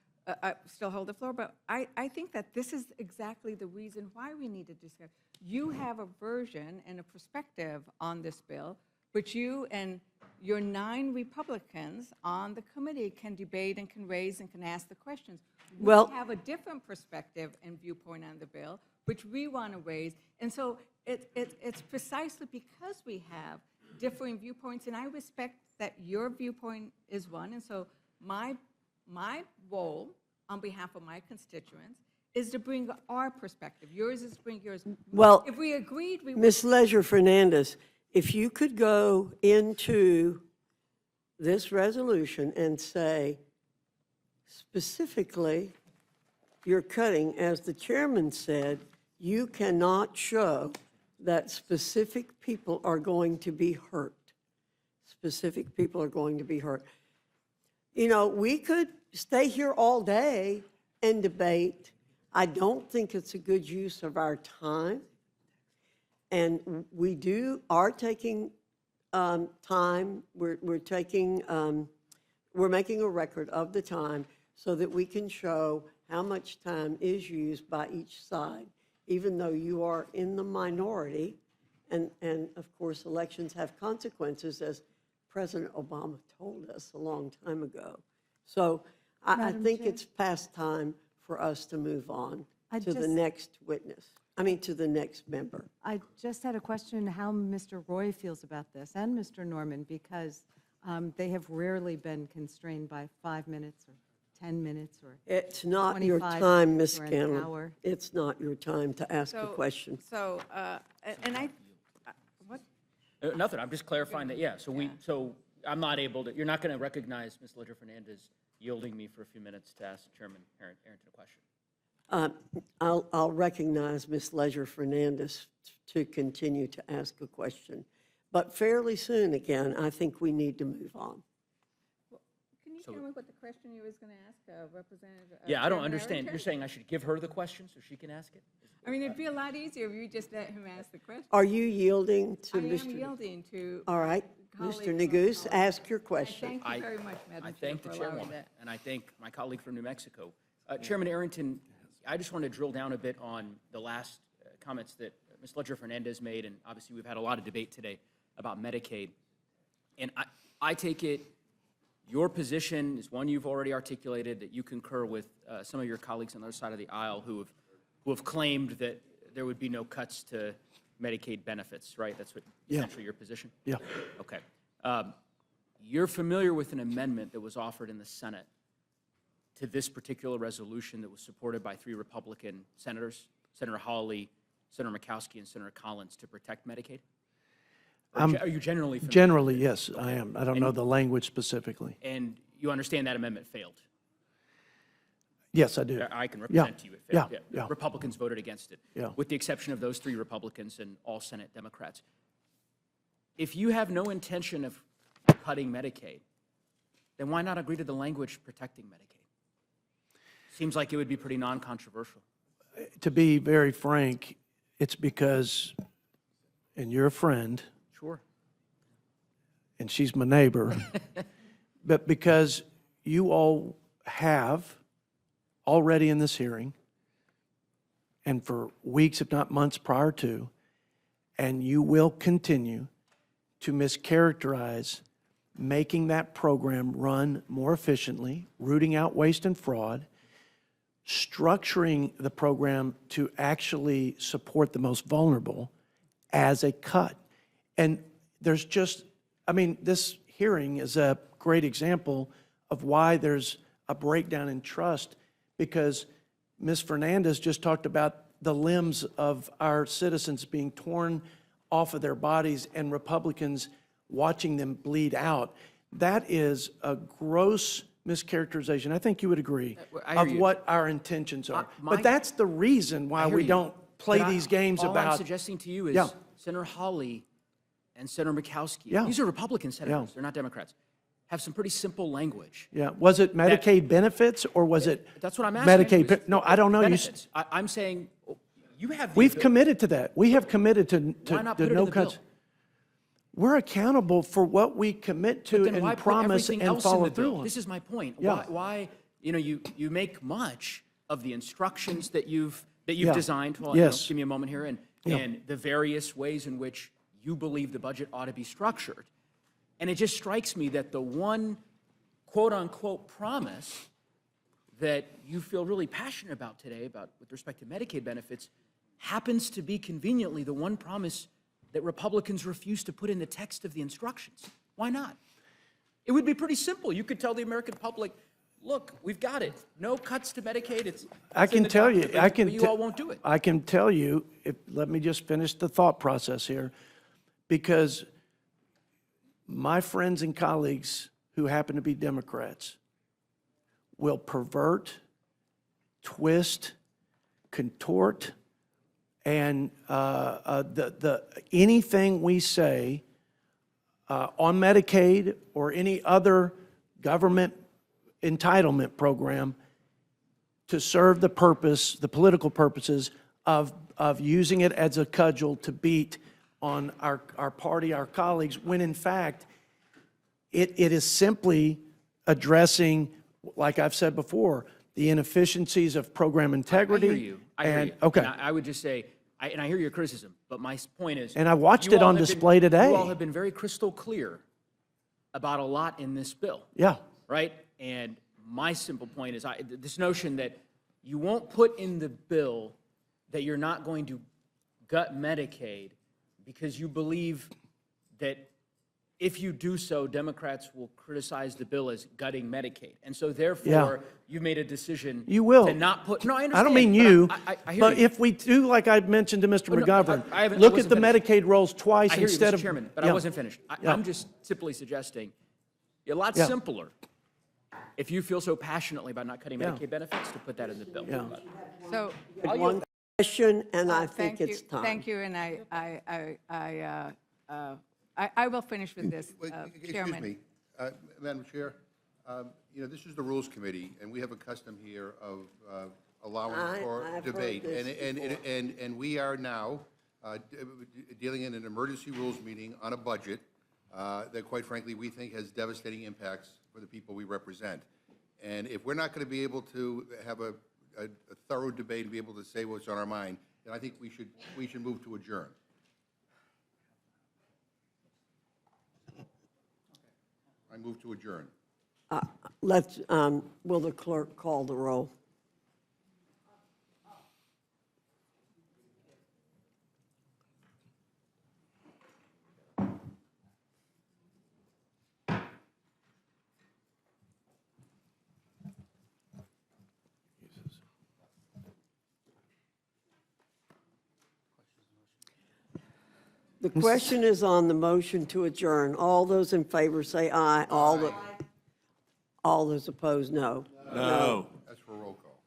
still hold the floor, but I think that this is exactly the reason why we need to discuss. You have a version and a perspective on this bill, which you and your 9 Republicans on the committee can debate and can raise and can ask the questions. Well- We have a different perspective and viewpoint on the bill, which we want to raise. And so it's precisely because we have differing viewpoints, and I respect that your viewpoint is one. And so my role on behalf of my constituents is to bring our perspective. Yours is to bring yours. Well, If we agreed, we would. Ms. Leger Fernández, if you could go into this resolution and say specifically, you're cutting, as the chairman said, you cannot show that specific people are going to be hurt. Specific people are going to be hurt. You know, we could stay here all day and debate. I don't think it's a good use of our time. And we are taking time, we're making a record of the time so that we can show how much time is used by each side, even though you are in the minority. And of course, elections have consequences, as President Obama told us a long time ago. So I think it's past time for us to move on to the next witness. To the next member. I just had a question how Mr. Roy feels about this, and Mr. Norman, because they have rarely been constrained by 5 minutes or 10 minutes or It's not your 25 time, minutes Ms. or an Scanlon. hour. It's not your time to ask a question. So, what? Nothing, I'm just clarifying that, yeah, so I'm not able to, you're not going to recognize Ms. Leger Fernández yielding me for a few minutes to ask Chairman Arrington a question. I'll recognize Ms. Leger Fernández to continue to ask a question. But fairly soon, again, I think we need to move on. Can you tell me what the question you was going to ask, Representative? Yeah, I don't Chairman understand. Arrington? You're saying I should give her the question so she can ask it? I mean, it'd be a lot easier if you just let him ask the question. Are you yielding to I am Mr.? yielding to. All right, colleagues Mr. on Neguse, colleagues. ask your question. Thank you very much, I Madam Chair, thank the for allowing chairwoman, that. and I thank my colleague from New Mexico. Chairman Arrington, I just want to drill down a bit on the last comments that Ms. Leger Fernández made, and obviously we've had a lot of debate today about Medicaid. And I take it your position is one you've already articulated, that you concur with some of your colleagues on the other side of the aisle who have claimed that there would be no cuts to Medicaid benefits, right? That's what essentially your position? Yeah. Okay. You're familiar with an amendment that was offered in the Senate to this particular resolution that was supported by 3 Republican senators, Senator Hawley, Senator Murkowski, and Senator Collins, to protect Medicaid? Are you generally familiar? Generally, yes, I am. I don't know the language specifically. And you understand that amendment failed? Yes, I do. I can represent to you it failed. Yeah. Republicans voted against it, Yeah. with the exception of those 3 Republicans and all Senate Democrats. If you have no intention of cutting Medicaid, then why not agree to the language protecting Medicaid? Seems like it would be pretty non-controversial. To be very frank, it's because, and you're a friend, Sure. and she's my neighbor, but because you all have already in this hearing, and for weeks, if not months prior to, and you will continue to mischaracterize making that program run more efficiently, rooting out waste and fraud, structuring the program to actually support the most vulnerable as a cut. And there's just, this hearing is a great example of why there's a breakdown in trust, because Ms. Fernandez just talked about the limbs of our citizens being torn off of their bodies and Republicans watching them bleed out. That is a gross mischaracterization, I think you would agree, I hear of you. what our intentions are. My- But that's the reason why I hear we you. don't play But these games all about. I'm suggesting to you is Yeah. Senator Hawley and Senator Murkowski, Yeah. these are Republican senators, Yeah. they're not Democrats, have some pretty simple language. Yeah, was it Medicaid benefits or was it? That's what I'm asking. Medicaid, no, I don't know. Benefits. I'm saying, you have. the We've abil- committed to that. We have committed to Why not to put it in no the cuts. bill? We're accountable for what we commit to Then why and put promise everything and else in follow the bill? through on. This is my point. Yeah. Why, you make much of the instructions that you've Yeah. designed. Well, Yes. give me a moment here, and the various ways in which you believe the budget ought to be structured. And it just strikes me that the one quote-unquote promise that you feel really passionate about today, with respect to Medicaid benefits, happens to be conveniently the one promise that Republicans refuse to put in the text of the instructions. Why not? It would be pretty simple. You could tell the American public, look, we've got it. No cuts to Medicaid. I it's in can the tell you, document, I but can. you te- all won't do it. I can tell you, let me just finish the thought process here, because my friends and colleagues who happen to be Democrats will pervert, twist, contort, and anything we say on Medicaid or any other government entitlement program to serve the purpose, the political purposes of using it as a cudgel to beat on our party, our colleagues, when in fact, it is simply addressing, like I've said before, the inefficiencies of program integrity. I hear you. I hear you. Okay. And I would just say, and I hear your criticism, but my point is. And I watched you it all on have display today. You all have been very crystal clear about a lot in this bill. Yeah. Right? And my simple point is this notion that you won't put in the bill that you're not going to gut Medicaid because you believe that if you do so, Democrats will criticize the bill as gutting Medicaid. And so therefore, you made a decision You will. to not put, no, I I understand. don't mean but you, I hear but you. if we do, like I mentioned to Mr. no, McGovern, I haven't- I look at wasn't the finished. Medicaid rolls twice I hear instead you, Mr. of. Chairman, but Yeah. I wasn't finished. Yeah. I'm just simply suggesting a lot Yeah. simpler if you feel so passionately about not cutting Yeah. Medicaid benefits to put that in the bill. Yeah. So, One question, and I think thank you, it's time. thank you, and I will finish with this, Wait, excuse Chairman. me, Madam Chair. This is the Rules Committee, and we have a custom here of allowing for I've heard debate. this And we are now dealing in an emergency rules meeting on a budget that, quite frankly, we think has devastating impacts for the people we represent. And if we're not going to be able to have a thorough debate and be able to say what's on our mind, then I think we should move to adjourn. I move to adjourn. Will the clerk call the roll? The question is on the motion to adjourn. All those in favor say aye. All those opposed, no. No. That's for a roll call.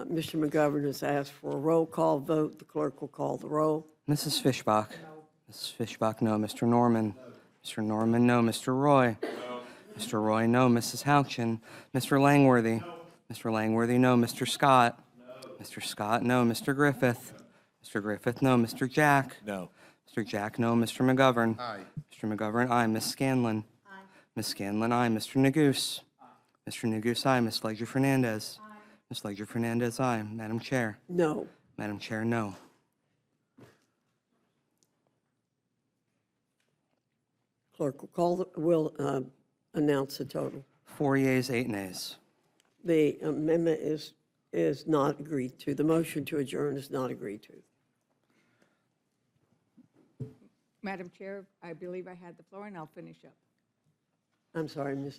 Mr. McGovern has asked for a roll call vote. The clerk will call the roll. Mrs. Fishbach. Mrs. Fishbach, no. Mr. Norman. Mr. Norman, no. Mr. Roy. Mr. Roy, no. Mrs. Houchin. Mr. Langworthy. Mr. Langworthy, no. Mr. Scott. Mr. Scott, no. Mr. Griffith. Mr. Griffith, no. Mr. Jack. No. Mr. Jack, no. Mr. McGovern. Aye. Mr. McGovern, aye. Ms. Scanlon. Aye. Ms. Scanlon, aye. Mr. Neguse. Mr. Neguse, aye. Ms. Leger Fernández. Aye. Ms. Leger Fernández, aye. Madam Chair. No. Madam Chair, no. Clerk will announce the total. 4 yeas, 8 nays. The amendment is not agreed to. The motion to adjourn is not agreed to. Madam Chair, I believe I had the floor, and I'll finish up. I'm sorry, Ms.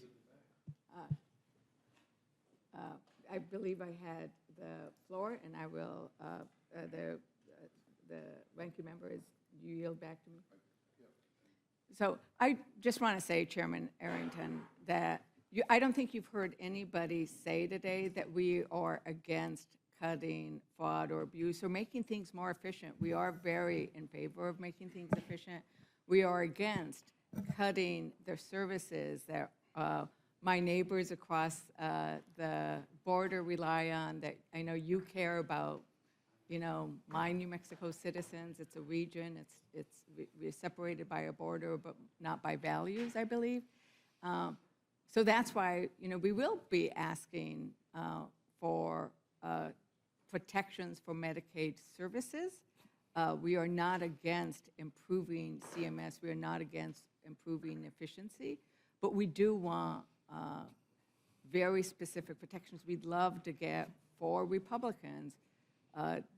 I believe I had the floor, and I will, the ranking member is, you yield back to me? So I just want to say, Chairman Arrington, that I don't think you've heard anybody say today that we are against cutting fraud or abuse or making things more efficient. We are very in favor of making things efficient. We are against cutting their services that my neighbors across the border rely on, that I know you care about, my New Mexico citizens. It's a region. We're separated by a border, but not by values, I believe. So that's why, we will be asking for protections for Medicaid services. We are not against improving CMS. We are not against improving efficiency, but we do want very specific protections. We'd love to get 4 Republicans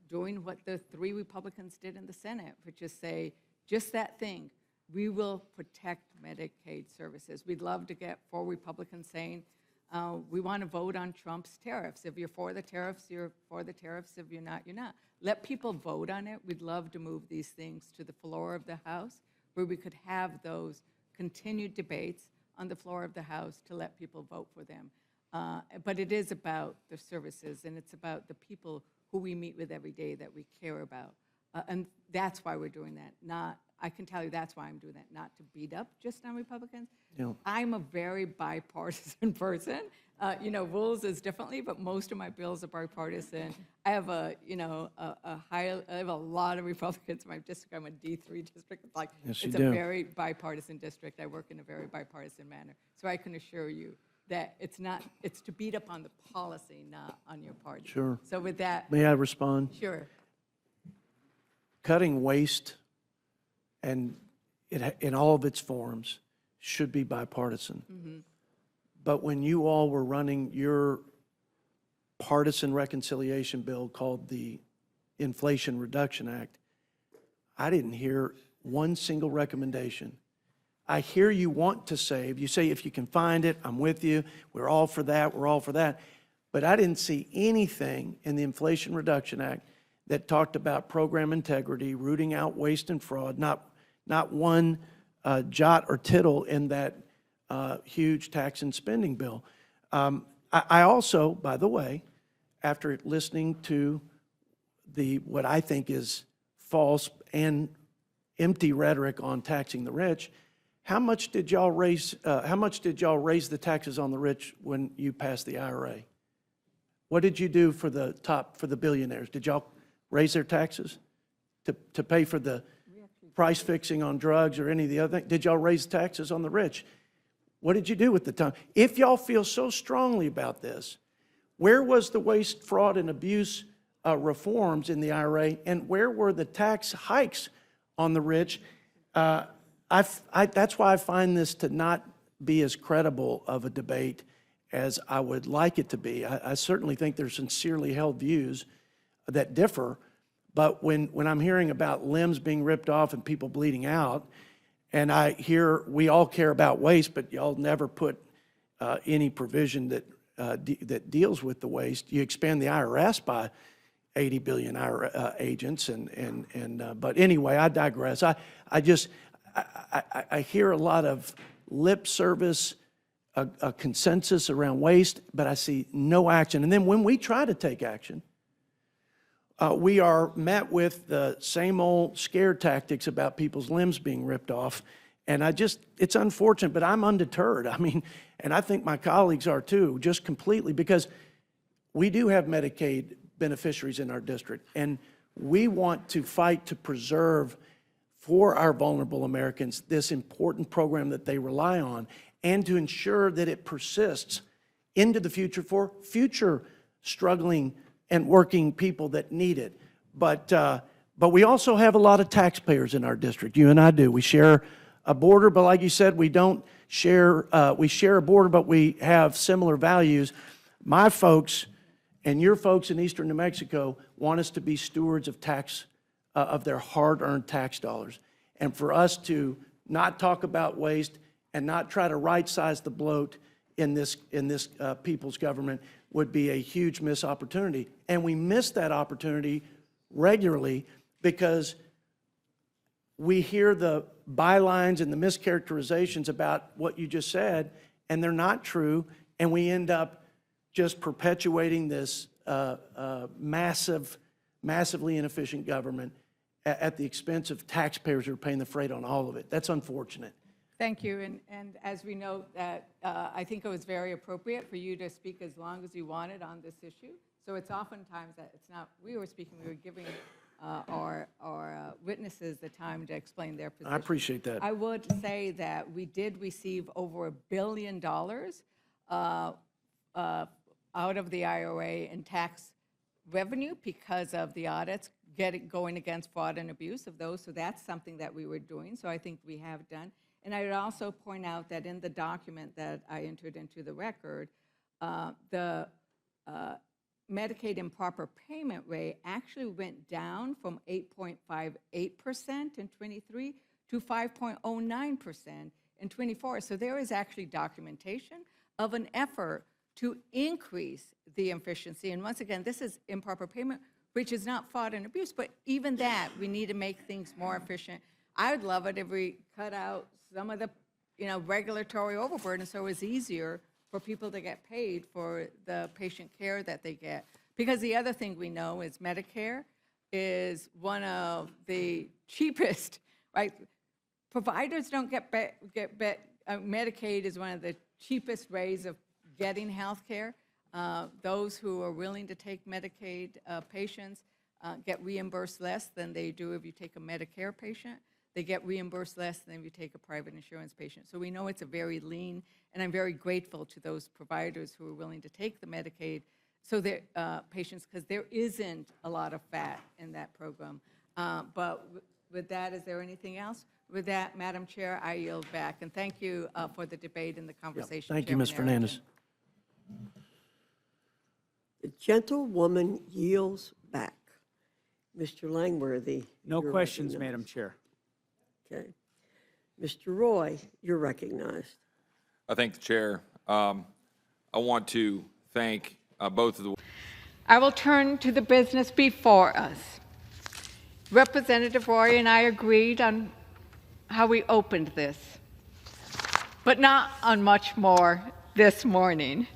doing what the 3 Republicans did in the Senate, which is say, just that thing, we will protect Medicaid services. We'd love to get 4 Republicans saying, We want to vote on Trump's tariffs. If you're for the tariffs, you're for the tariffs. If you're not, you're not. Let people vote on it. We'd love to move these things to the floor of the House, where we could have those continued debates on the floor of the House to let people vote for them. But it is about the services, and it's about the people who we meet with every day that we care about. And that's why we're doing that. I can tell you that's why I'm doing that, not to beat up just on Republicans. Yeah. I'm a very bipartisan person. Rules is differently, but most of my bills are bipartisan. I have I have a lot of Republicans in my district. I'm a D3 district. Yes, it's you do. a very bipartisan district. I work in a very bipartisan manner. So I can assure you that it's to beat up on the policy, not on your party. Sure. So with that, May I respond? sure. Cutting waste and in all of its forms should be bipartisan. But when you all were running your partisan reconciliation bill called the Inflation Reduction Act, I didn't hear one single recommendation. I hear you want to save. You say, if you can find it, I'm with you. We're all for that. We're all for that. But I didn't see anything in the Inflation Reduction Act that talked about program integrity, rooting out waste and fraud, not one jot or tittle in that huge tax and spending bill. I also, by the way, after listening to what I think is false and empty rhetoric on taxing the rich, how much did y'all raise the taxes on the rich when you passed the IRA? What did you do for the billionaires? Did y'all raise their taxes to pay for the price fixing on drugs or any of the other things? Did y'all raise taxes on the rich? What did you do with the time? If y'all feel so strongly about this, where was the waste, fraud, and abuse reforms in the IRA, and where were the tax hikes on the rich? That's why I find this to not be as credible of a debate as I would like it to be. I certainly think there's sincerely held views that differ, but when I'm hearing about limbs being ripped off and people bleeding out, and I hear we all care about waste, but y'all never put any provision that deals with the waste. You expand the IRS by 80 billion agents, but anyway, I digress. I hear a lot of lip service, a consensus around waste, but I see no action. And then when we try to take action, we are met with the same old scare tactics about people's limbs being ripped off. And it's unfortunate, but I'm undeterred. I mean, and I think my colleagues are too, just completely, because we do have Medicaid beneficiaries in our district, and we want to fight to preserve for our vulnerable Americans this important program that they rely on, and to ensure that it persists into the future for future struggling and working people that need it. But we also have a lot of taxpayers in our district. You and I do. We share a border, but like you said, we don't share, we share a border, but we have similar values. My folks and your folks in eastern New Mexico want us to be stewards of of their hard-earned tax dollars. And for us to not talk about waste and not try to right-size the bloat in this people's government would be a huge missed opportunity. And we miss that opportunity regularly because we hear the bylines and the mischaracterizations about what you just said, and they're not true, and we end up just perpetuating this massively inefficient government at the expense of taxpayers who are paying the freight on all of it. That's unfortunate. Thank you. And as we know that, I think it was very appropriate for you to speak as long as you wanted on this issue. So it's oftentimes that it's not, we were speaking, we were giving our witnesses the time to explain their position. I appreciate that. I would say that we did receive over $1 billion out of the IRA in tax revenue because of the audits going against fraud and abuse of those. So that's something that we were doing. So I think we have done. And I would also point out that in the document that I entered into the record, the Medicaid improper payment rate actually went down from 8.58% in 23 to 5.09% in 24. So there is actually documentation of an effort to increase the efficiency. And once again, this is improper payment, which is not fraud and abuse, but even that, we need to make things more efficient. I would love it if we cut out some of the, regulatory overburden so it's easier for people to get paid for the patient care that they get. Because the other thing we know is Medicare is one of the cheapest, right? Providers don't get Medicaid is one of the cheapest ways of getting health care. Those who are willing to take Medicaid patients get reimbursed less than they do if you take a Medicare patient. They get reimbursed less than if you take a private insurance patient. So we know it's a very lean, and I'm very grateful to those providers who are willing to take the Medicaid so their patients, because there isn't a lot of fat in that program. But with that, is there anything else? With that, Madam Chair, I yield back. And thank you for the debate and the conversation. Thank you, Ms. Fernandez. The gentlewoman yields back. Mr. Langworthy. No you're questions, recognized. Madam Chair. Okay. Mr. Roy, you're recognized. I thank the chair. I want to thank both of the. I will turn to the business before us. Representative Roy and I agreed on how we opened this, but not on much more this morning,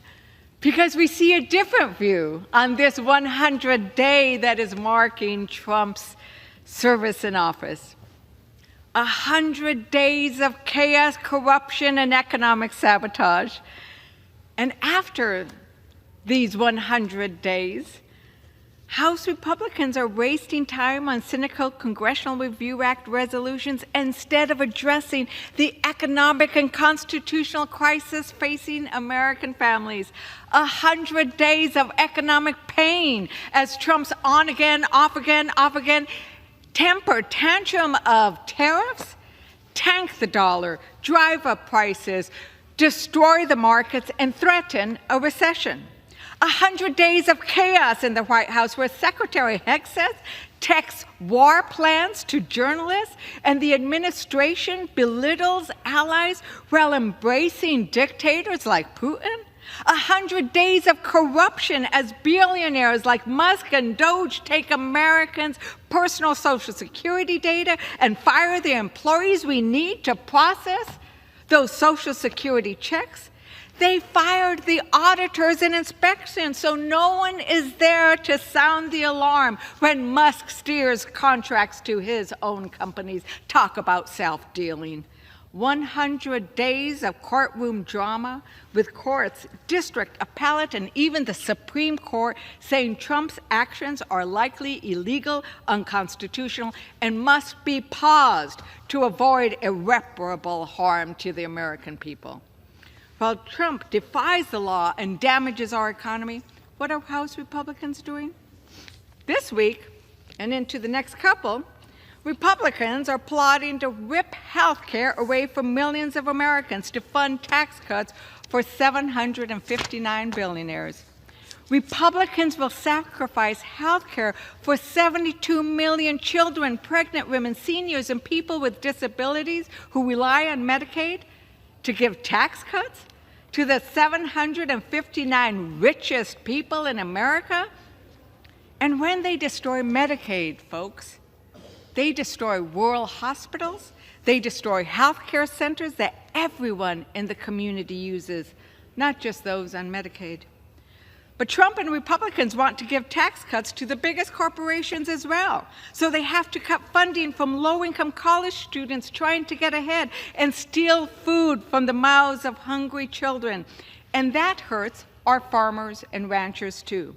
because we see a different view on this 100th day that is marking Trump's service in office. 100 days of chaos, corruption, and economic sabotage. And after these 100 days, House Republicans are wasting time on cynical Congressional Review Act resolutions instead of addressing the economic and constitutional crisis facing American families. 100 days of economic pain as Trump's on again, off again, off again, temper tantrum of tariffs, tank the dollar, drive up prices, destroy the markets, and threaten a recession. 100 days of chaos in the White House where Secretary Hegseth texts war plans to journalists and the administration belittles allies while embracing dictators like Putin. 100 days of corruption as billionaires like Musk and Doge take Americans' personal Social Security data and fire the employees we need to process those Social Security checks. They fired the auditors and inspections, so no one is there to sound the alarm when Musk steers contracts to his own companies. Talk about self-dealing. 100 days of courtroom drama with courts, district, appellate, and even the Supreme Court saying Trump's actions are likely illegal, unconstitutional, and must be paused to avoid irreparable harm to the American people. While Trump defies the law and damages our economy, what are House Republicans doing? This week, and into the next couple, Republicans are plotting to rip health care away from millions of Americans to fund tax cuts for 759 billionaires. Republicans will sacrifice health care for 72 million children, pregnant women, seniors, and people with disabilities who rely on Medicaid to give tax cuts to the 759 richest people in America. And when they destroy Medicaid, folks, they destroy rural hospitals, they destroy health care centers that everyone in the community uses, not just those on Medicaid. But Trump and Republicans want to give tax cuts to the biggest corporations as well. So they have to cut funding from low-income college students trying to get ahead and steal food from the mouths of hungry children. And that hurts our farmers and ranchers too.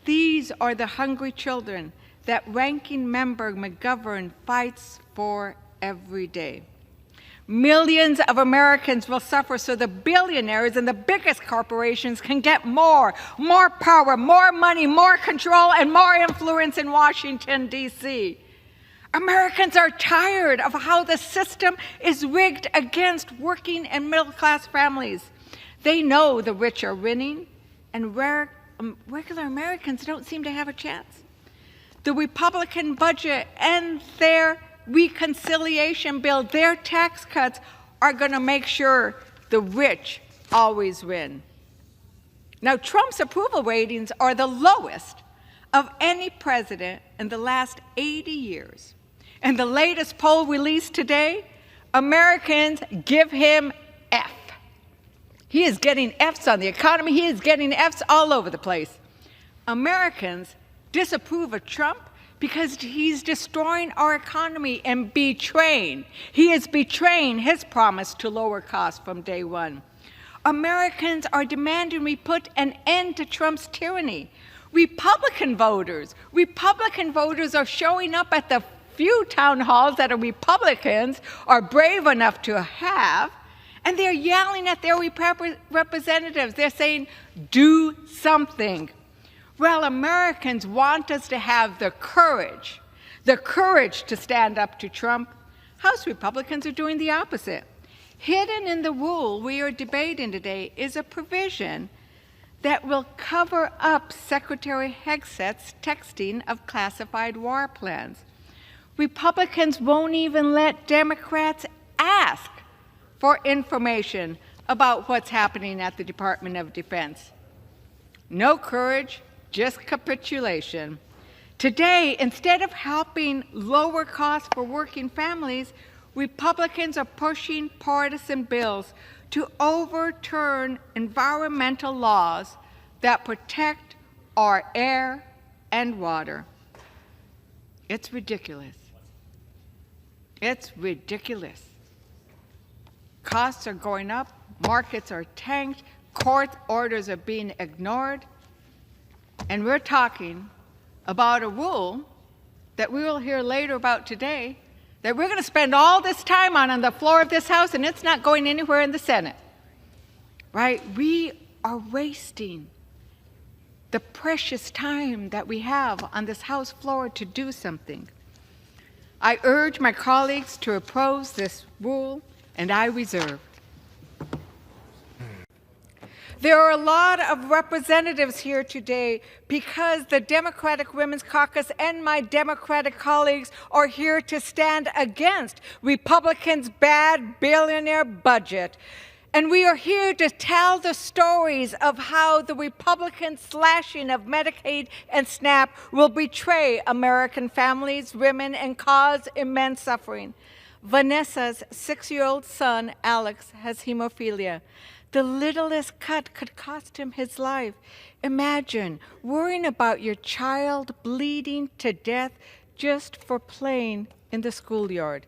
These are the hungry children that Ranking Member McGovern fights for every day. Millions of Americans will suffer so the billionaires and the biggest corporations can get more power, more money, more control, and more influence in Washington, D.C. Americans are tired of how the system is rigged against working and middle-class families. They know the rich are winning, and regular Americans don't seem to have a chance. The Republican budget and their reconciliation bill, their tax cuts, are going to make sure the rich always win. Now, Trump's approval ratings are the lowest of any president in the last 80 years. In the latest poll released today, Americans give him F. He is getting Fs on the economy. He is getting Fs all over the place. Americans disapprove of Trump because he's destroying our economy and betraying. He is betraying his promise to lower costs from day one. Americans are demanding we put an end to Trump's tyranny. Republican voters are showing up at the few town halls that are Republicans are brave enough to have, and they're yelling at their representatives. They're saying, do something. Well, Americans want us to have the courage to stand up to Trump. House Republicans are doing the opposite. Hidden in the rule we are debating today is a provision that will cover up Secretary Hegset's texting of classified war plans. Republicans won't even let Democrats ask for information about what's happening at the Department of Defense. No courage, just capitulation. Today, instead of helping lower costs for working families, Republicans are pushing partisan bills to overturn environmental laws that protect our air and water. It's ridiculous. It's ridiculous. Costs are going up, markets are tanked, court orders are being ignored, and we're talking about a rule that we will hear later about today that we're going to spend all this time on the floor of this House, and it's not going anywhere in the Senate, right? We are wasting the precious time that we have on this House floor to do something. I urge my colleagues to oppose this rule, and I reserve. There are a lot of representatives here today because the Democratic Women's Caucus and my Democratic colleagues are here to stand against Republicans' bad billionaire budget. And we are here to tell the stories of how the Republican slashing of Medicaid and SNAP will betray American families, women, and cause immense suffering. Vanessa's 6-year-old son, Alex, has hemophilia. The littlest cut could cost him his life. Imagine worrying about your child bleeding to death just for playing in the schoolyard.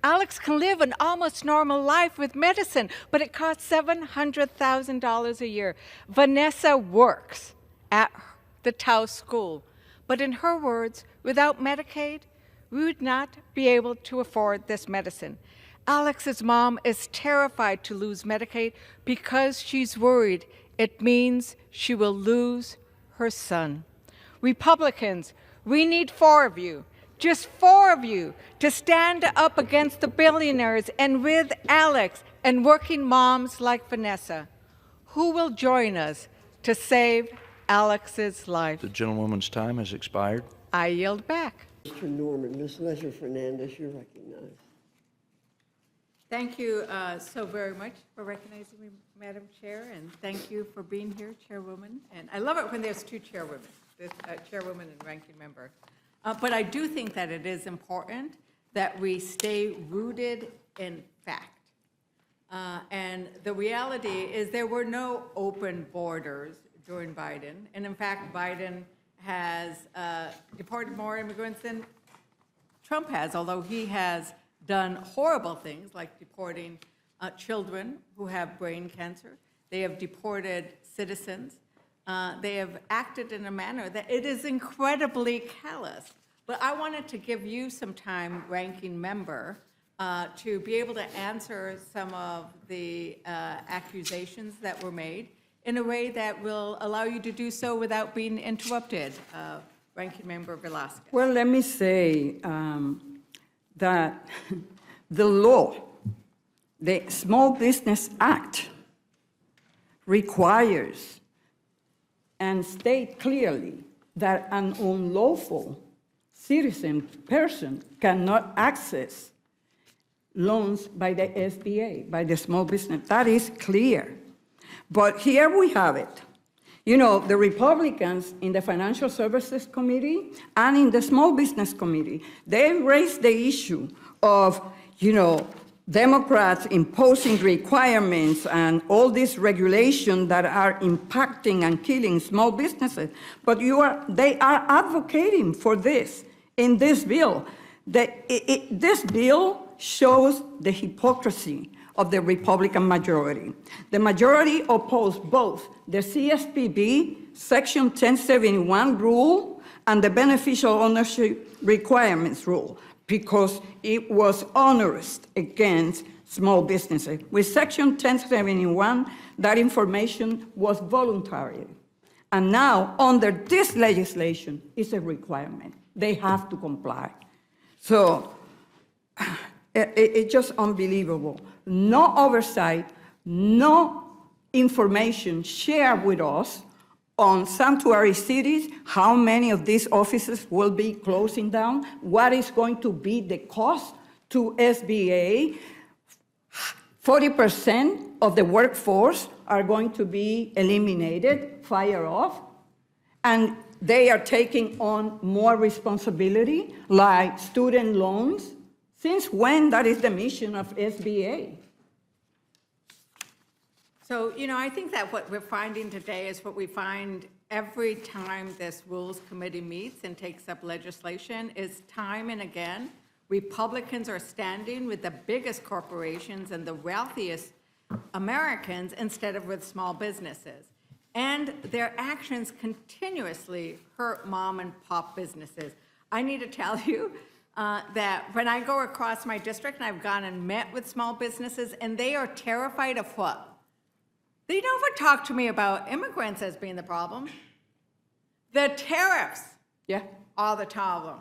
Alex can live an almost normal life with medicine, but it costs $700,000 a year. Vanessa works at the Taos school, but in her words, without Medicaid, we would not be able to afford this medicine. Alex's mom is terrified to lose Medicaid because she's worried it means she will lose her son. Republicans, we need 4 of you, just 4 of you, to stand up against the billionaires and with Alex and working moms like Vanessa. Who will join us to save Alex's life? The gentlewoman's time has expired. I yield back. Mr. Norman, Ms. Leger Fernández, you're recognized. Thank you so very much for recognizing me, Madam Chair, and thank you for being here, Chairwoman. And I love it when there's 2 chairwomen, this Chairwoman and Ranking Member. But I do think that it is important that we stay rooted in fact. And the reality is there were no open borders during Biden. And in fact, Biden has deported more immigrants than Trump has, although he has done horrible things like deporting children who have brain cancer. They have deported citizens. They have acted in a manner that it is incredibly callous. But I wanted to give you some time, Ranking Member, to be able to answer some of the accusations that were made in a way that will allow you to do so without being interrupted. Ranking Member Velasquez. Well, let me say that the law, the Small Business Act, requires and states clearly that an unlawful citizen person cannot access loans by the SBA, by the small business. That is clear. But here we have it. You know, the Republicans in the Financial Services Committee and in the Small Business Committee, they raised the issue of, you know, Democrats imposing requirements and all these regulations that are impacting and killing small businesses. But they are advocating for this in this bill. This bill shows the hypocrisy of the Republican majority. The majority opposed both the CSPB Section 1071 rule and the beneficial ownership requirements rule, because it was onerous against small businesses. With Section 1071, that information was voluntary. And now, under this legislation, it's a requirement. They have to comply. So it's just unbelievable. No oversight, no information shared with us on sanctuary cities, how many of these offices will be closing down, what is going to be the cost to SBA. 40% of the workforce are going to be eliminated, fire off, and they are taking on more responsibility, like student loans. Since when that is the mission of SBA? So, you know, I think that what we're finding today is what we find every time this Rules Committee meets and takes up legislation is time and again, Republicans are standing with the biggest corporations and the wealthiest Americans instead of with small businesses. And their actions continuously hurt mom and pop businesses. I need to tell you that when I go across my district, and I've gone and met with small businesses, and they are terrified of what? They never talk to me about immigrants as being the problem. The tariffs are the problem.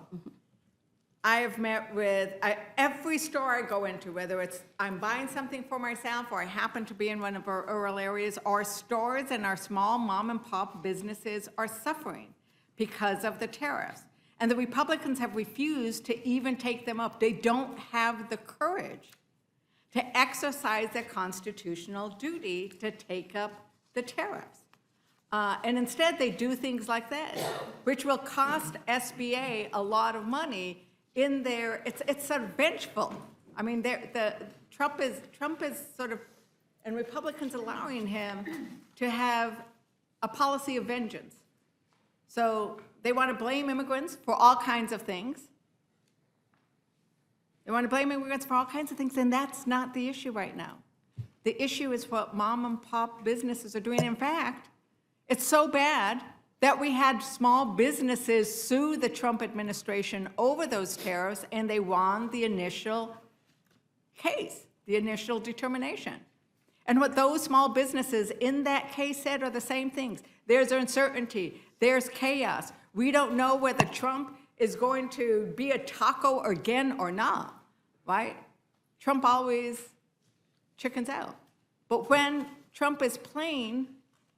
I have met with every store I go into, whether it's I'm buying something for myself or I happen to be in one of our rural areas, our stores and our small mom and pop businesses are suffering because of the tariffs. And the Republicans have refused to even take them up. They don't have the courage to exercise their constitutional duty to take up the tariffs. And instead, they do things like this, which will cost SBA a lot of money in their, it's sort of vengeful. I mean, Trump is sort of, and Republicans allowing him to have a policy of vengeance. So they want to blame immigrants for all kinds of things. They want to blame immigrants for all kinds of things, and that's not the issue right now. The issue is what mom and pop businesses are doing. In fact, it's so bad that we had small businesses sue the Trump administration over those tariffs, and they won the initial case, the initial determination. And what those small businesses in that case said are the same things. There's uncertainty. There's chaos. We don't know whether Trump is going to be a taco again or not, right? Trump always chickens out. But when Trump is playing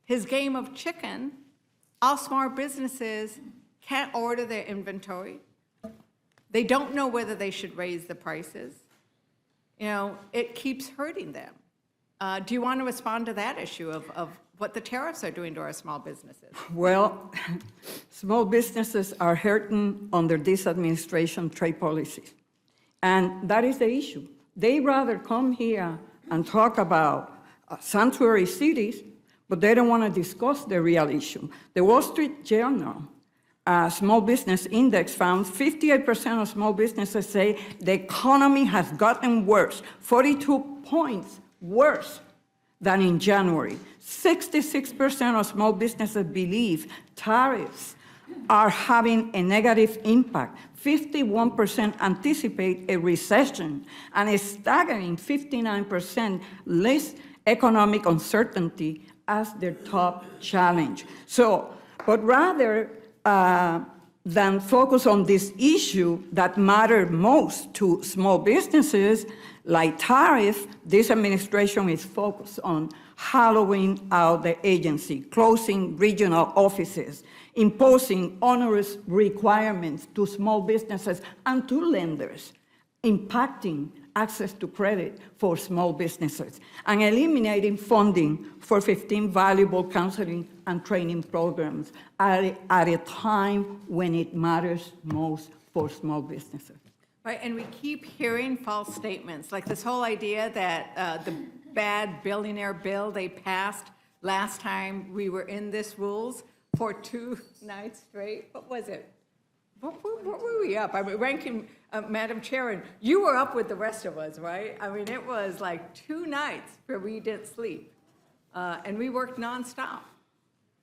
his game of chicken, all small businesses can't order their inventory. They don't know whether they should raise the prices. You know, it keeps hurting them. Do you want to respond to that issue of what the tariffs are doing to our small businesses? Well, small businesses are hurting under this administration trade policies. And that is the issue. They rather come here and talk about sanctuary cities, but they don't want to discuss the real issue. The Wall Street Journal Small Business Index found 58% of small businesses say the economy has gotten worse, 42 points worse than in January. 66% of small businesses believe tariffs are having a negative impact. 51% anticipate a recession, and a staggering 59% list economic uncertainty as their top challenge. So, but rather than focus on this issue that matter most to small businesses, like tariff, this administration is focused on hollowing out the agency, closing regional offices, imposing onerous requirements to small businesses and to lenders, impacting access to credit for small businesses, and eliminating funding for 15 valuable counseling and training programs at a time when it matters most for small businesses. Right, and we keep hearing false statements, like this whole idea that the bad billionaire bill they passed last time we were in this rules for 2 nights straight. What was it? What were we up? I mean, ranking, Madam Chair, and you were up with the rest of us, right? I mean, it was like 2 nights where we didn't sleep, and we worked nonstop.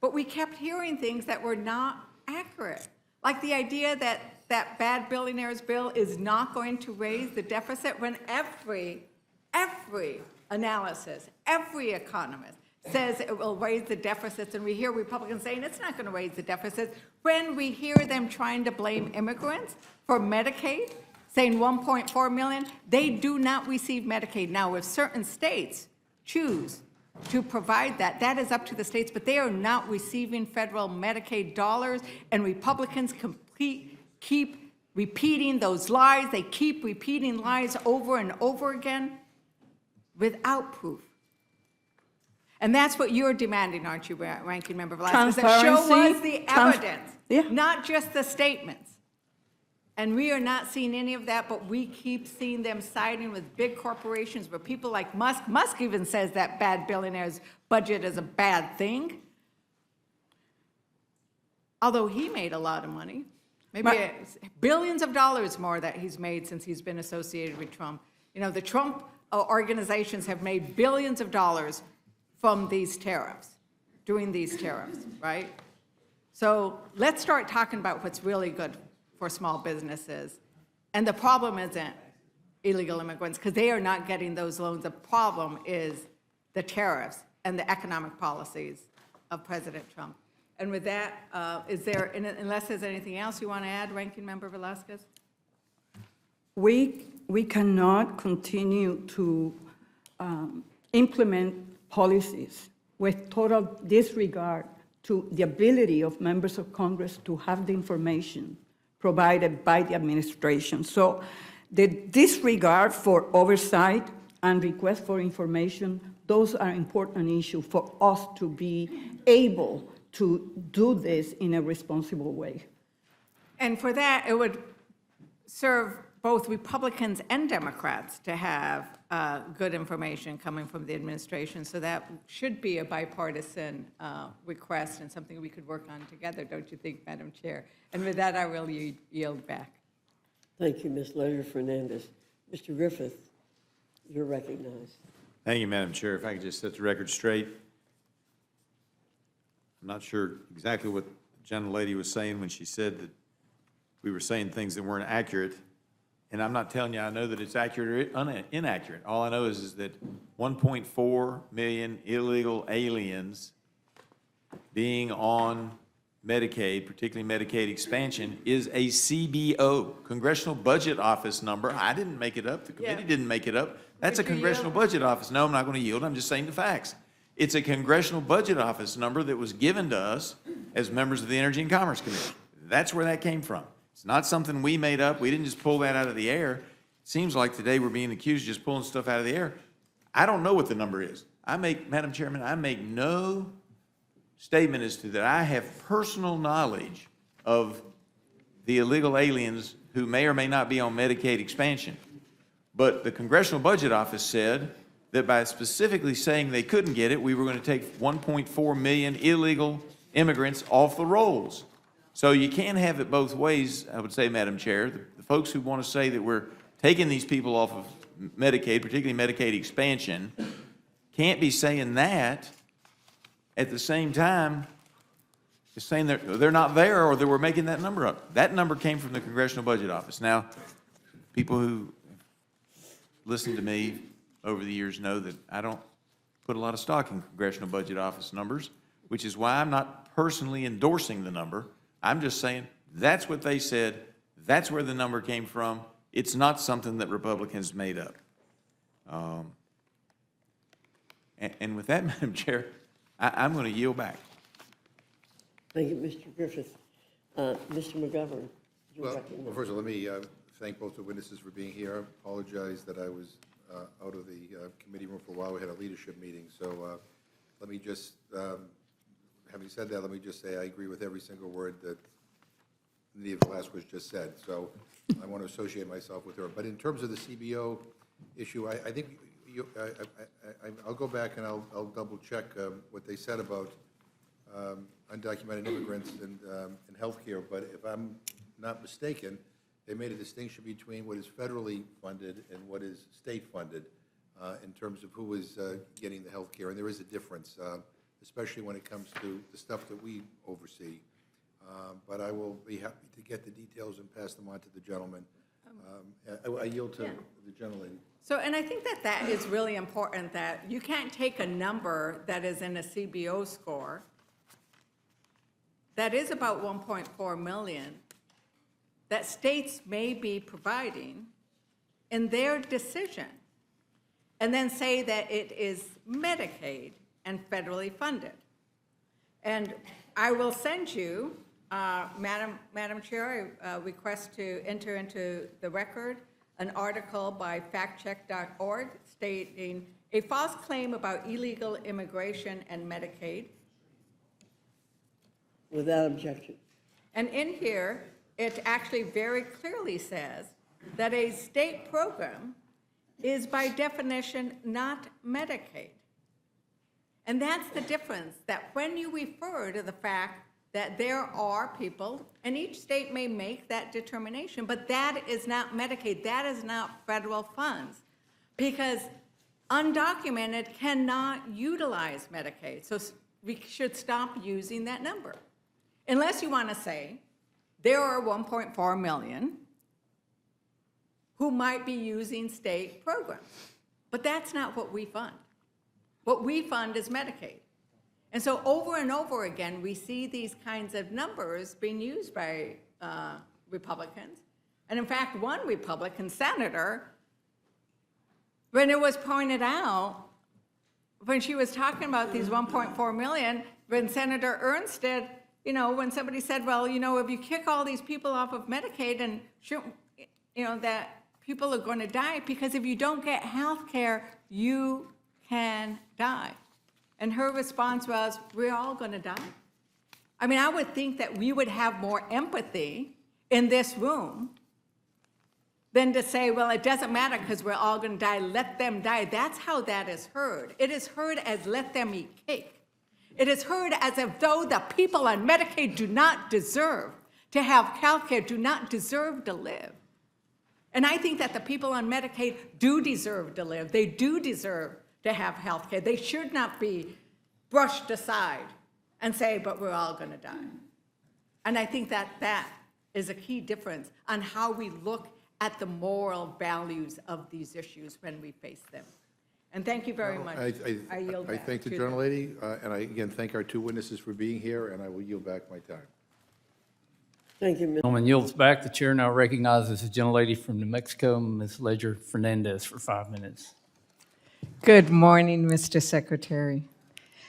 But we kept hearing things that were not accurate, like the idea that that bad billionaires bill is not going to raise the deficit when every analysis, every economist says it will raise the deficits, and we hear Republicans saying it's not going to raise the deficits, when we hear them trying to blame immigrants for Medicaid, saying 1.4 million, they do not receive Medicaid. Now, if certain states choose to provide that, that is up to the states, but they are not receiving federal Medicaid dollars, and Republicans keep repeating those lies. They keep repeating lies over and over again without proof. And that's what you're demanding, aren't you, Ranking Member Velasquez? That show us the evidence, not just the statements. And we are not seeing any of that, but we keep seeing them siding with big corporations, where people like Musk even says that bad billionaires' budget is a bad thing. Although he made a lot of money. Maybe billions of dollars more that he's made since he's been associated with Trump. You know, the Trump organizations have made billions of dollars from these tariffs, doing these tariffs, right? So let's start talking about what's really good for small businesses. And the problem isn't illegal immigrants, because they are not getting those loans. The problem is the tariffs and the economic policies of President Trump. And with that, is there, unless there's anything else you want to add, Ranking Member Velasquez? We cannot continue to implement policies with total disregard to the ability of members of Congress to have the information provided by the administration. So the disregard for oversight and request for information, those are important issues for us to be able to do this in a responsible way. And for that, it would serve both Republicans and Democrats to have good information coming from the administration. So that should be a bipartisan request and something we could work on together, don't you think, Madam Chair? And with that, I will yield back. Thank you, Ms. Leger Fernández. Mr. Griffith, you're recognized. Thank you, Madam Chair. If I could just set the record straight. I'm not sure exactly what the gentlelady was saying when she said that we were saying things that weren't accurate. And I'm not telling you I know that it's accurate or inaccurate. All I know is that 1.4 million illegal aliens being on Medicaid, particularly Medicaid expansion, is a CBO, Congressional Budget Office number. I didn't make it up. The committee didn't make it up. That's a Congressional Budget Office. No, I'm not going to yield. I'm just saying the facts. It's a Congressional Budget Office number that was given to us as members of the Energy and Commerce Committee. That's where that came from. It's not something we made up. We didn't just pull that out of the air. It seems like today we're being accused of just pulling stuff out of the air. I don't know what the number is. Madam Chairman, I make no statement as to that I have personal knowledge of the illegal aliens who may or may not be on Medicaid expansion. But the Congressional Budget Office said that by specifically saying they couldn't get it, we were going to take 1.4 million illegal immigrants off the rolls. So you can't have it both ways, I would say, Madam Chair. The folks who want to say that we're taking these people off of Medicaid, particularly Medicaid expansion, can't be saying that at the same time as saying they're not there or that we're making that number up. That number came from the Congressional Budget Office. Now, people who listen to me over the years know that I don't put a lot of stock in Congressional Budget Office numbers, which is why I'm not personally endorsing the number. I'm just saying that's what they said. That's where the number came from. It's not something that Republicans made up. And with that, Madam Chair, I'm going to yield back. Thank you, Mr. Griffith. Mr. McGovern, you're Well, recognized. first of all, let me thank both the witnesses for being here. I apologize that I was out of the committee room for a while. We had a leadership meeting. So let me just, having said that, let me just say I agree with every single word that Nita Velasquez just said. So I want to associate myself with her. But in terms of the CBO issue, I think I'll go back and I'll double check what they said about undocumented immigrants and healthcare. But if I'm not mistaken, they made a distinction between what is federally funded and what is state funded in terms of who is getting the healthcare. And there is a difference, especially when it comes to the stuff that we oversee. But I will be happy to get the details and pass them on to the gentleman. I yield to the gentlelady. So, and I think that that is really important, that you can't take a number that is in a CBO score that is about 1.4 million that states may be providing in their decision, and then say that it is Medicaid and federally funded. And I will send you, Madam Chair, I request to enter into the record an article by factcheck.org stating a false claim about illegal immigration and Medicaid. Without objection. And in here, it actually very clearly says that a state program is by definition not Medicaid. And that's the difference, that when you refer to the fact that there are people, and each state may make that determination, but that is not Medicaid, that is not federal funds, because undocumented cannot utilize Medicaid. So we should stop using that number. Unless you want to say there are 1.4 million who might be using state programs. But that's not what we fund. What we fund is Medicaid. And so over and over again, we see these kinds of numbers being used by Republicans. And in fact, one Republican senator, when it was pointed out, when she was talking about these 1.4 million, when Senator Ernst did, you know, when somebody said, well, you know, if you kick all these people off of Medicaid and, you know, that people are going to die, because if you don't get health care, you can die. And her response was, we're all going to die. I mean, I would think that we would have more empathy in this room than to say, well, it doesn't matter because we're all going to die, let them die. That's how that is heard. It is heard as let them eat cake. It is heard as if though the people on Medicaid do not deserve to have health care, do not deserve to live. And I think that the people on Medicaid do deserve to live. They do deserve to have health care. They should not be brushed aside and say, but we're all going to die. And I think that that is a key difference on how we look at the moral values of these issues when we face them. And thank you very much. I yield back. I thank the to gentlelady, and I again thank our two witnesses for being here, and I will yield back my time. Thank you, Ms. Gentleman yields back. The chair now recognizes the gentlelady from New Mexico, Ms. Leger Fernández, for 5 minutes. Good morning, Mr. Secretary.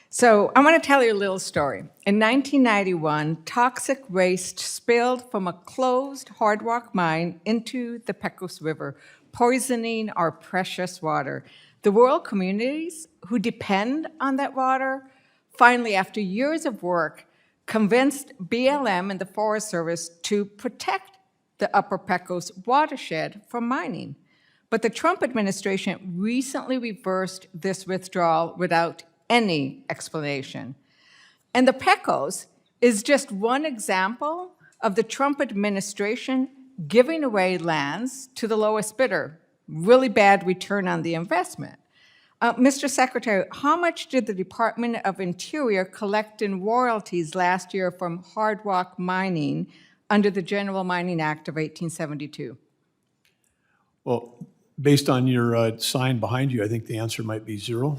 So I want to tell you a little story. In 1991, toxic waste spilled from a closed hard rock mine into the Pecos River, poisoning our precious water. The rural communities who depend on that water finally, after years of work, convinced BLM and the Forest Service to protect the Upper Pecos watershed from mining. But the Trump administration recently reversed this withdrawal without any explanation. And the Pecos is just one example of the Trump administration giving away lands to the lowest bidder. Really bad return on the investment. Mr. Secretary, how much did the Department of Interior collect in royalties last year from hard rock mining under the General Mining Act of 1872? Well, based on your sign behind you, I think the answer might be zero.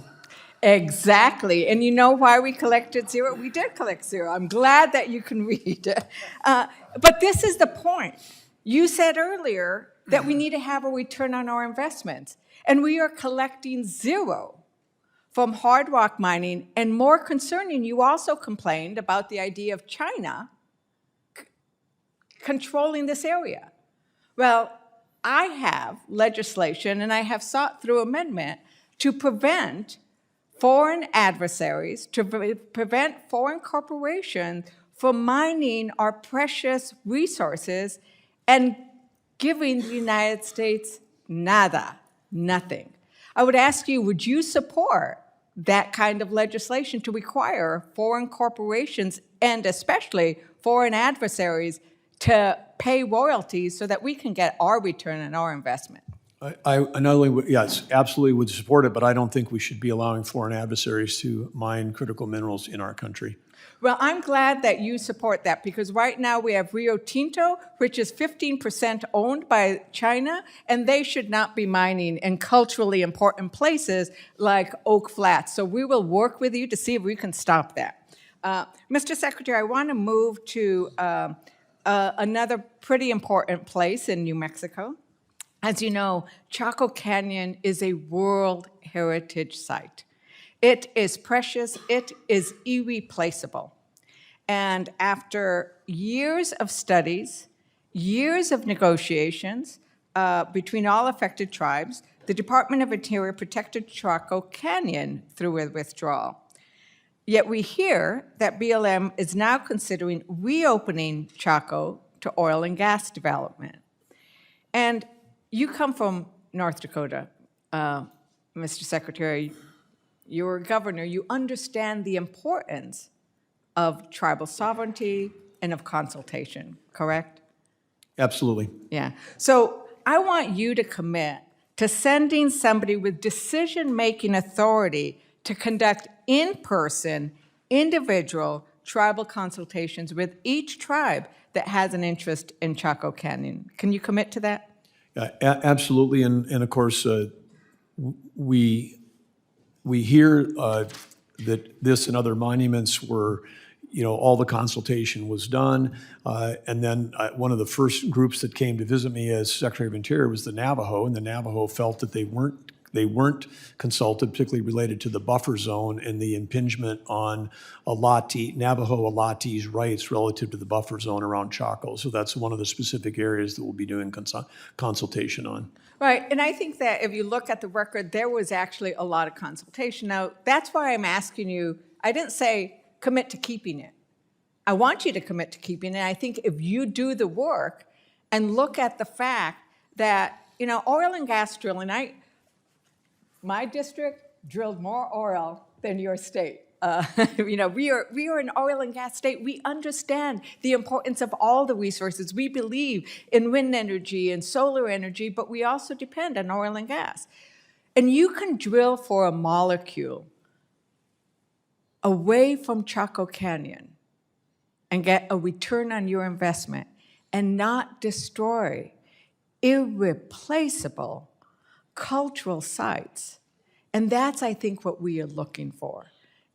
Exactly. And you know why we collected zero? We did collect zero. I'm glad that you can read. But this is the point. You said earlier that we need to have a return on our investments. And we are collecting zero from hard rock mining. And more concerning, you also complained about the idea of China controlling this area. Well, I have legislation, and I have sought through amendment to prevent foreign adversaries, to prevent foreign corporations from mining our precious resources and giving the United States nada, nothing. I would ask you, would you support that kind of legislation to require foreign corporations and especially foreign adversaries to pay royalties so that we can get our return on our investment? I not only, yes, absolutely would support it, but I don't think we should be allowing foreign adversaries to mine critical minerals in our country. Well, I'm glad that you support that, because right now we have Rio Tinto, which is 15% owned by China, and they should not be mining in culturally important places like Oak Flats. So we will work with you to see if we can stop that. Mr. Secretary, I want to move to another pretty important place in New Mexico. As you know, Chaco Canyon is a World Heritage Site. It is precious, it is irreplaceable. And after years of studies, years of negotiations between all affected tribes, the Department of Interior protected Chaco Canyon through a withdrawal. Yet we hear that BLM is now considering reopening Chaco to oil and gas development. And you come from North Dakota, Mr. Secretary. You're a governor. You understand the importance of tribal sovereignty and of consultation, correct? Absolutely. Yeah. So I want you to commit to sending somebody with decision-making authority to conduct in-person, individual tribal consultations with each tribe that has an interest in Chaco Canyon. Can you commit to that? Absolutely, and of course, we hear that this and other monuments were, all the consultation was done, and then one of the first groups that came to visit me as Secretary of Interior was the Navajo, and the Navajo felt that they weren't consulted, particularly related to the buffer zone and the impingement on Navajo Alati's rights relative to the buffer zone around Chaco. So that's one of the specific areas that we'll be doing consultation on. Right, and I think that if you look at the record, there was actually a lot of consultation. Now, that's why I'm asking you, I didn't say commit to keeping it. I want you to commit to keeping it. I think if you do the work and look at the fact that, oil and gas drilling, my district drilled more oil than your state. We are an oil and gas state. We understand the importance of all the resources. We believe in wind energy and solar energy, but we also depend on oil and gas. And you can drill for a molecule away from Chaco Canyon and get a return on your investment and not destroy irreplaceable cultural sites. And that's, I think, what we are looking for.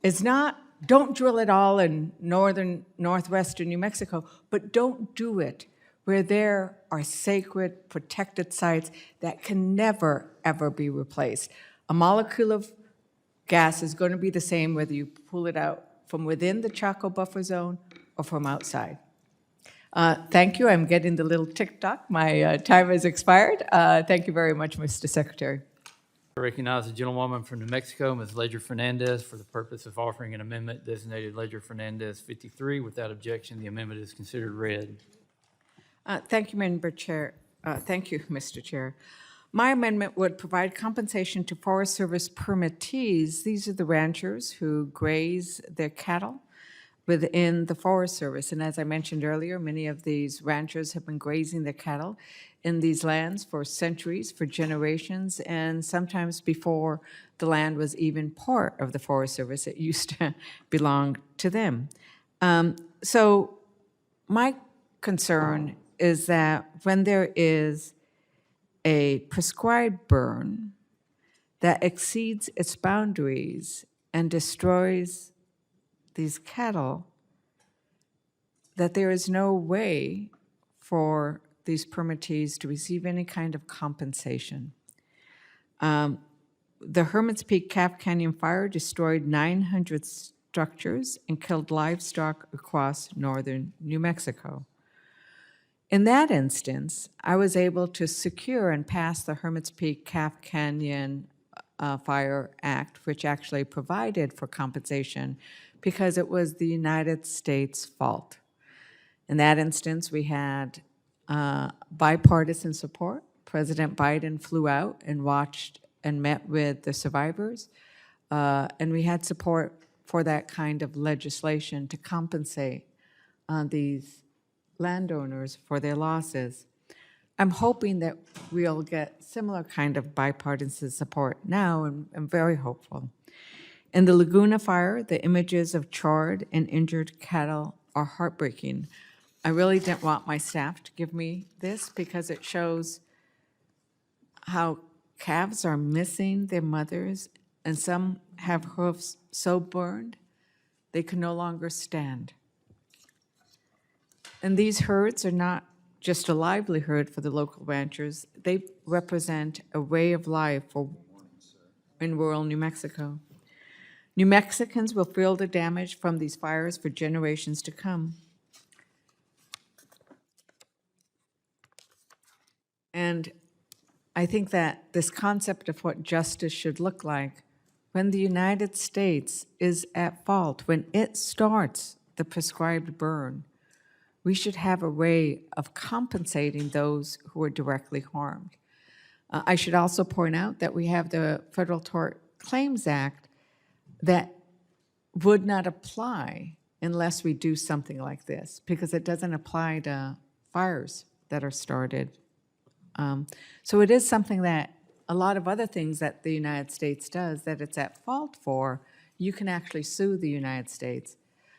Is not, don't drill it all in northwestern New Mexico, but don't do it where there are sacred, protected sites that can never, ever be replaced. A molecule of gas is going to be the same whether you pull it out from within the Chaco buffer zone or from outside. Thank you. I'm getting the little tick-tock. My time has expired. Thank you very much, Mr. Secretary. I recognize the gentlewoman from New Mexico, Ms. Leger Fernández, for the purpose of offering an amendment designated Leger Fernández 53. Without objection, the amendment is considered read. Thank you, Member Chair. Thank you, Mr. Chair. My amendment would provide compensation to Forest Service permittees. These are the ranchers who graze their cattle within the Forest Service. And as I mentioned earlier, many of these ranchers have been grazing their cattle in these lands for centuries, for generations, and sometimes before the land was even part of the Forest Service. It used to belong to them. So my concern is that when there is a prescribed burn that exceeds its boundaries and destroys these cattle, that there is no way for these permittees to receive any kind of compensation. The Hermit's Peak Calf Canyon fire destroyed 900 structures and killed livestock across northern New Mexico. In that instance, I was able to secure and pass the Hermit's Peak Calf Canyon Fire Act, which actually provided for compensation because it was the United States' fault. In that instance, we had bipartisan support. President Biden flew out and watched and met with the survivors, and we had support for that kind of legislation to compensate these landowners for their losses. I'm hoping that we'll get similar kind of bipartisan support now, and I'm very hopeful. In the Laguna fire, the images of charred and injured cattle are heartbreaking. I really didn't want my staff to give me this because it shows how calves are missing their mothers, and some have hoofs so burned they can no longer stand. And these herds are not just a livelihood for the local ranchers, they represent a way of life in rural New Mexico. New Mexicans will feel the damage from these fires for generations to come. And I think that this concept of what justice should look like, when the United States is at fault, when it starts the prescribed burn, we should have a way of compensating those who are directly harmed. I should also point out that we have the Federal Tort Claims Act that would not apply unless we do something like this, because it doesn't apply to fires that are started. So it is something that a lot of other things that the United States does that it's at fault for, you can actually sue the United States.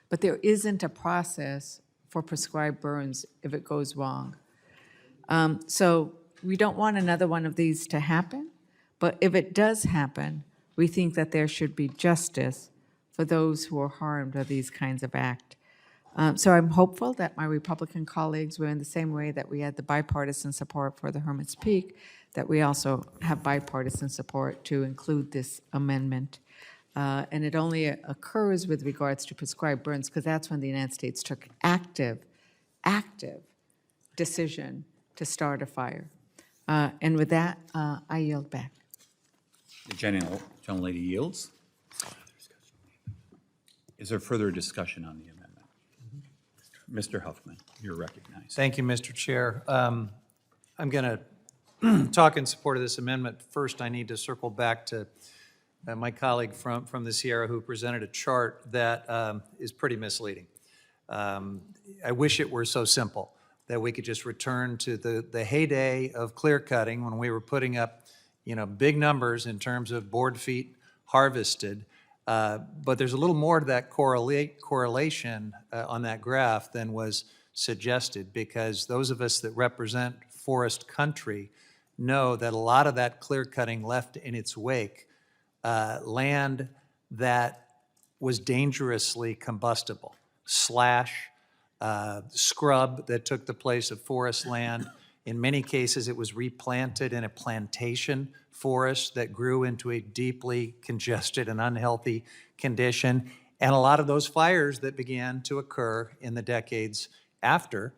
But there isn't a process for prescribed burns if it goes wrong. So we don't want another one of these to happen, but if it does happen, we think that there should be justice for those who are harmed by these kinds of acts. So I'm hopeful that my Republican colleagues were in the same way that we had the bipartisan support for the Hermit's Peak, that we also have bipartisan support to include this amendment. And it only occurs with regards to prescribed burns because that's when the United States took active decision to start a fire. And with that, I yield back. The gentlelady yields. Is there further discussion on the amendment? Mr. Huffman, you're recognized. Thank you, Mr. Chair. I'm going to talk in support of this amendment. First, I need to circle back to my colleague from the Sierra who presented a chart that is pretty misleading. I wish it were so simple that we could just return to the heyday of clear cutting when we were putting up, big numbers in terms of board feet harvested. But there's a little more to that correlation on that graph than was suggested, because those of us that represent forest country know that a lot of that clear cutting left in its wake land that was dangerously combustible, slash, scrub that took the place of forest land. In many cases, it was replanted in a plantation forest that grew into a deeply congested and unhealthy condition. And a lot of those fires that began to occur in the decades after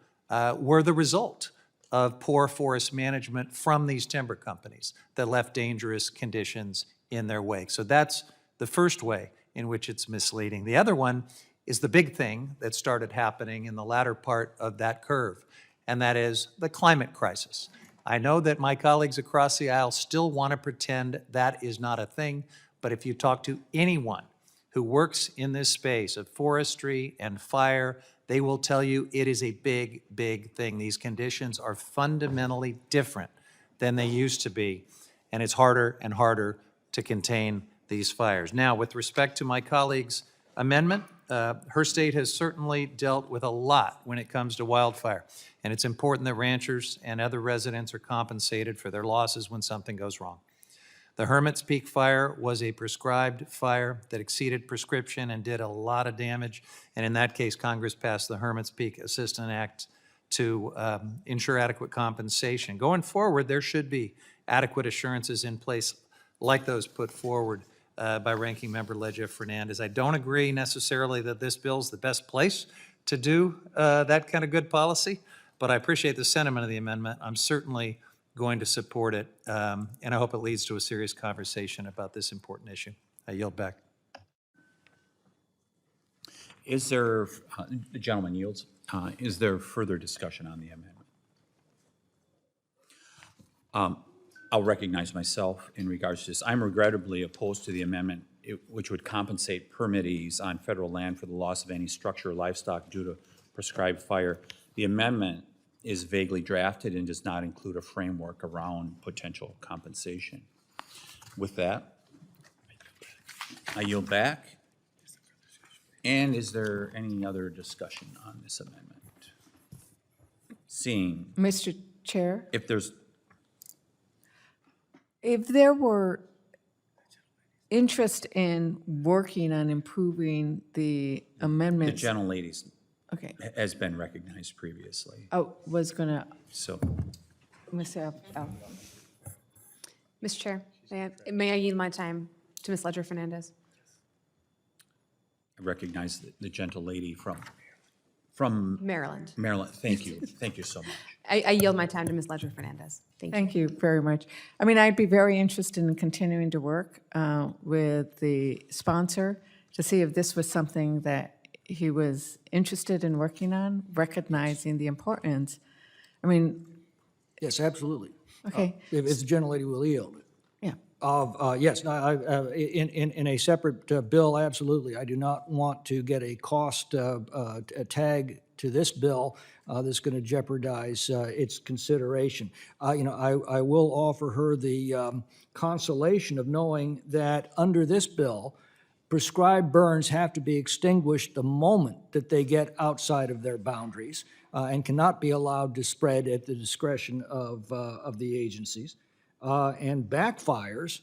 were the result of poor forest management from these timber companies that left dangerous conditions in their wake. So that's the first way in which it's misleading. The other one is the big thing that started happening in the latter part of that curve, and that is the climate crisis. I know that my colleagues across the aisle still want to pretend that is not a thing, but if you talk to anyone who works in this space of forestry and fire, they will tell you it is a big, big thing. These conditions are fundamentally different than they used to be, and it's harder and harder to contain these fires. Now, with respect to my colleague's amendment, her state has certainly dealt with a lot when it comes to wildfire, and it's important that ranchers and other residents are compensated for their losses when something goes wrong. The Hermit's Peak fire was a prescribed fire that exceeded prescription and did a lot of damage, and in that case, Congress passed the Hermit's Peak Assistance Act to ensure adequate compensation. Going forward, there should be adequate assurances in place like those put forward by Ranking Member Leger Fernández. I don't agree necessarily that this bill's the best place to do that kind of good policy, but I appreciate the sentiment of the amendment. I'm certainly going to support it, and I hope it leads to a serious conversation about this important issue. I yield back. Is there, the gentleman yields, is there further discussion on the amendment? I'll recognize myself in regards to this. I'm regrettably opposed to the amendment, which would compensate permittees on federal land for the loss of any structure or livestock due to prescribed fire. The amendment is vaguely drafted and does not include a framework around potential compensation. With that, I yield back. And is there any other discussion on this amendment? Seeing, Mr. Chair, if there's, if there were interest in working on improving the the amendments. gentlelady's Okay. has been recognized previously. Oh, was gonna, So Mr. Mr. Chair, may I yield my time to Ms. Leger Fernandez? I recognize the gentlelady from Maryland. Maryland. Thank you. Thank you so much. I yield my time to Ms. Leger Fernandez. Thank you. Thank you very much. I mean, I'd be very interested in continuing to work with the sponsor to see if this was something that he was interested in working on, recognizing the importance. I mean, Yes, absolutely. okay, If the gentlelady will yield. yeah. Yes, in a separate bill, absolutely. I do not want to get a cost tag to this bill that's going to jeopardize its consideration. I will offer her the consolation of knowing that under this bill, prescribed burns have to be extinguished the moment that they get outside of their boundaries and cannot be allowed to spread at the discretion of the agencies. And backfires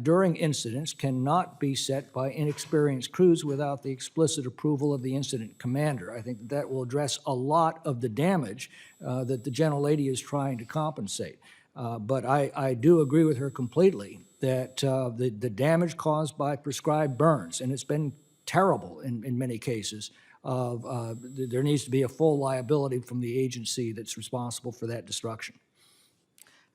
during incidents cannot be set by inexperienced crews without the explicit approval of the incident commander. I think that will address a lot of the damage that the gentlelady is trying to compensate. But I do agree with her completely that the damage caused by prescribed burns, and it's been terrible in many cases, there needs to be a full liability from the agency that's responsible for that destruction.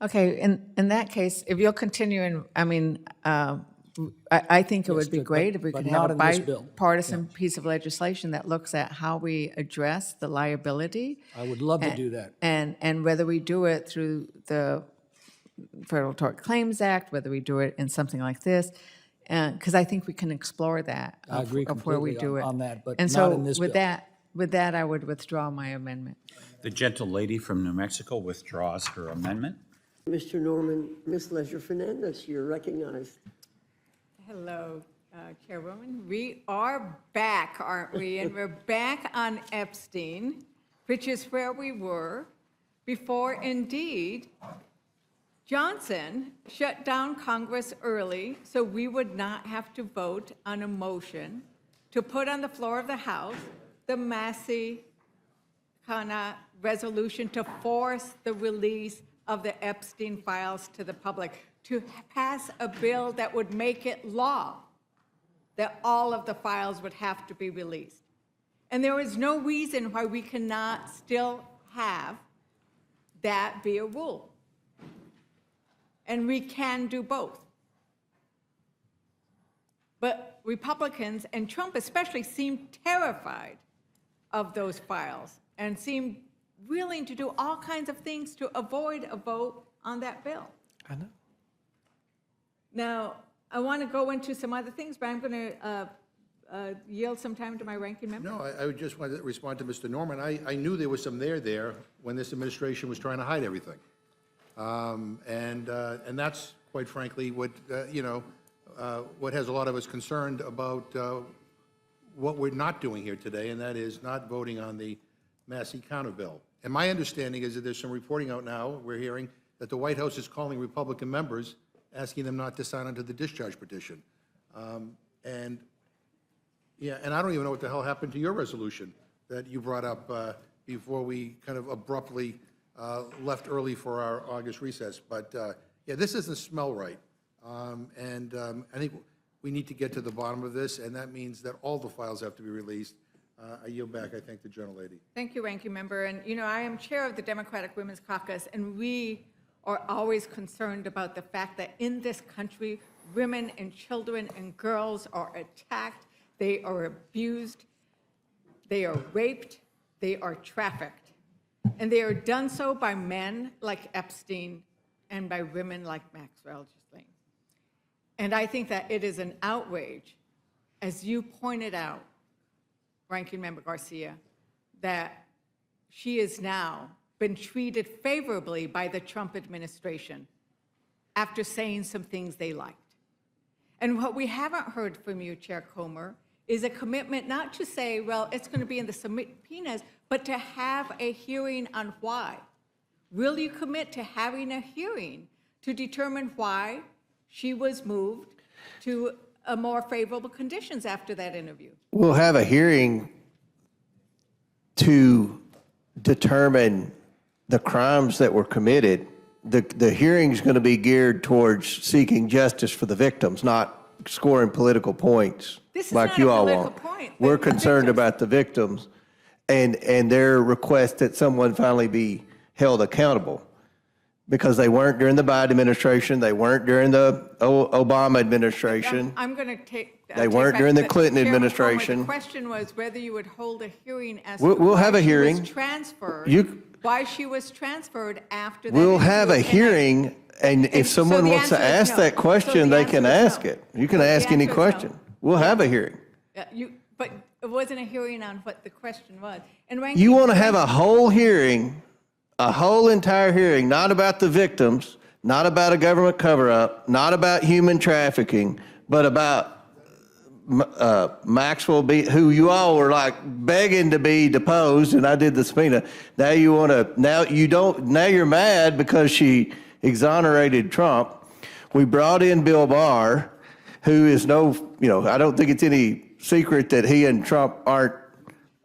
Okay, in that case, if you'll continue, and I mean, I think it would be great if we but could not have a in this bill. bipartisan piece of legislation that looks at how we address the liability. I would love to do that. And whether we do it through the Federal Tort Claims Act, whether we do it in something like this, because I think we can explore that I agree of where we completely do it. on that, but And not so in this with bill. that, I would withdraw my amendment. The gentlelady from New Mexico withdraws her amendment. Mr. Norman, Ms. Leger Fernandez, you're recognized. Hello, Chairwoman. We are back, aren't we? And we're back on Epstein, which is where we were before, indeed, Johnson shut down Congress early so we would not have to vote on a motion to put on the floor of the House the Massey kind of resolution to force the release of the Epstein files to the public, to pass a bill that would make it law that all of the files would have to be released. And there is no reason why we cannot still have that be a rule. And we can do both. But Republicans, and Trump especially, seem terrified of those files and seem willing to do all kinds of things to avoid a vote on that bill. I know. Now, I want to go into some other things, but I'm going to yield some time to my ranking member. No, I would just want to respond to Mr. Norman. I knew there was some there when this administration was trying to hide everything. And that's, quite frankly, what, what has a lot of us concerned about what we're not doing here today, and that is not voting on the Massey counter bill. And my understanding is that there's some reporting out now, we're hearing, that the White House is calling Republican members, asking them not to sign onto the discharge petition. And I don't even know what the hell happened to your resolution that you brought up before we kind of abruptly left early for our August recess. But yeah, this doesn't smell right. I think we need to get to the bottom of this, and that means that all the files have to be released. I yield back. I thank the gentlelady. Thank you, Ranking Member. And, you know, I am chair of the Democratic Women's Caucus, and we are always concerned about the fact that in this country, women and children and girls are attacked, they are abused, they are raped, they are trafficked. And they are done so by men like Epstein and by women like Maxwell Ghislaine. And I think that it is an outrage, as you pointed out, Ranking Member Garcia, that she has now been treated favorably by the Trump administration after saying some things they liked. And what we haven't heard from you, Chair Comer, is a commitment not to say, well, it's going to be in the subpoenas, but to have a hearing on why. Will you commit to having a hearing to determine why she was moved to a more favorable conditions after that interview? We'll have a hearing to determine the crimes that were committed. The hearing's going to be geared towards seeking justice for the victims, not scoring political points like you all want. We're concerned about the victims and their request that someone finally be held accountable, because they weren't during the Biden administration, they weren't during the Obama administration. I'm going to take. They weren't during the Clinton Chairman Comer, administration. the question was whether you would hold a hearing as We'll to why have a she hearing. was transferred. Why she was transferred after that. We'll have a interview. hearing, and if so someone the wants to answer is ask no. that question, the they can answer is ask no. it. You can The ask any answer is no. question. We'll have a hearing. But it wasn't a hearing on what the question was. And You want to have a whole hearing, a whole entire hearing, not about the victims, not about a government cover-up, not about human trafficking, but about Maxwell, who you all were like begging to be deposed, and I did the subpoena. Now you want to, now you're mad because she exonerated Trump. We brought in Bill Barr, who is I don't think it's any secret that he and Trump aren't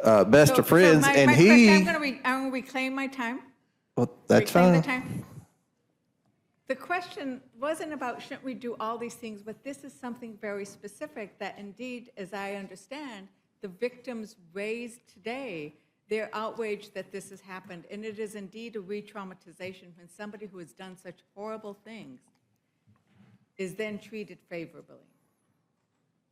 best of friends, I'm going to reclaim my time. Well, that's Reclaim the fine. time. The question wasn't about shouldn't we do all these things, but this is something very specific that indeed, as I understand, the victims raised today, they're outraged that this has happened. And it is indeed a re-traumatization when somebody who has done such horrible things is then treated favorably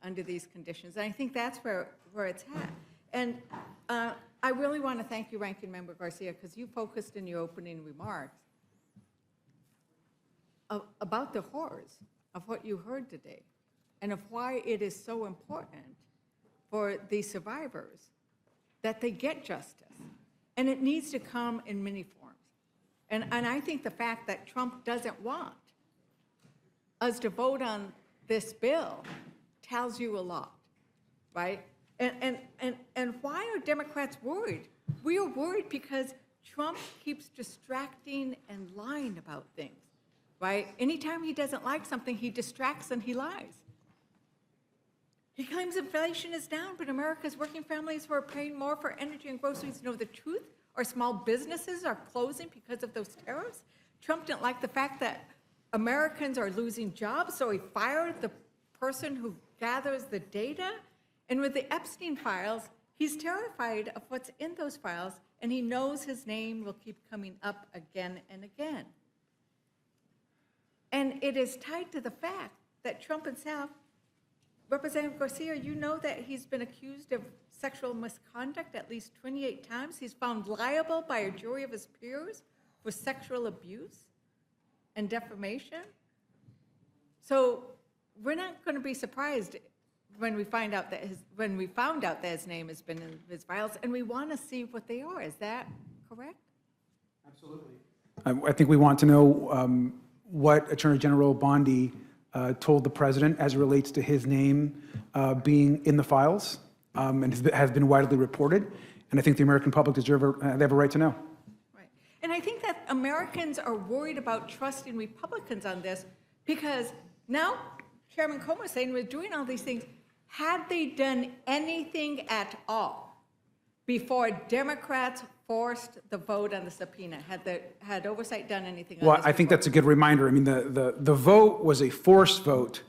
under these conditions. And I think that's where it's at. And I really want to thank you, Ranking Member Garcia, because you focused in your opening remarks about the horrors of what you heard today and of why it is so important for the survivors that they get justice. And it needs to come in many forms. And I think the fact that Trump doesn't want us to vote on this bill tells you a lot, right? And why are Democrats worried? We are worried because Trump keeps distracting and lying about things. Right? Anytime he doesn't like something, he distracts and he lies. He claims inflation is down, but America's working families who are paying more for energy and groceries know the truth. Our small businesses are closing because of those tariffs. Trump didn't like the fact that Americans are losing jobs, so he fired the person who gathers the data. And with the Epstein files, he's terrified of what's in those files, and he knows his name will keep coming up again and again. And it is tied to the fact that Trump himself, Representative Garcia, you know that he's been accused of sexual misconduct at least 28 times. He's found liable by a jury of his peers for sexual abuse and defamation. So we're not going to be surprised when we find out that his name has been in his files, and we want to see what they are. Is that correct? Absolutely. I think we want to know what Attorney General Bondi told the president as it relates to his name being in the files, and has been widely reported. And I think the American public they have a right to know. Right. And I think that Americans are worried about trusting Republicans on this because now Chairman Comer is saying we're doing all these things. Had they done anything at all before Democrats forced the vote on the subpoena? Had oversight done anything on Well, this I think before? that's a good reminder. I mean, the vote was a forced vote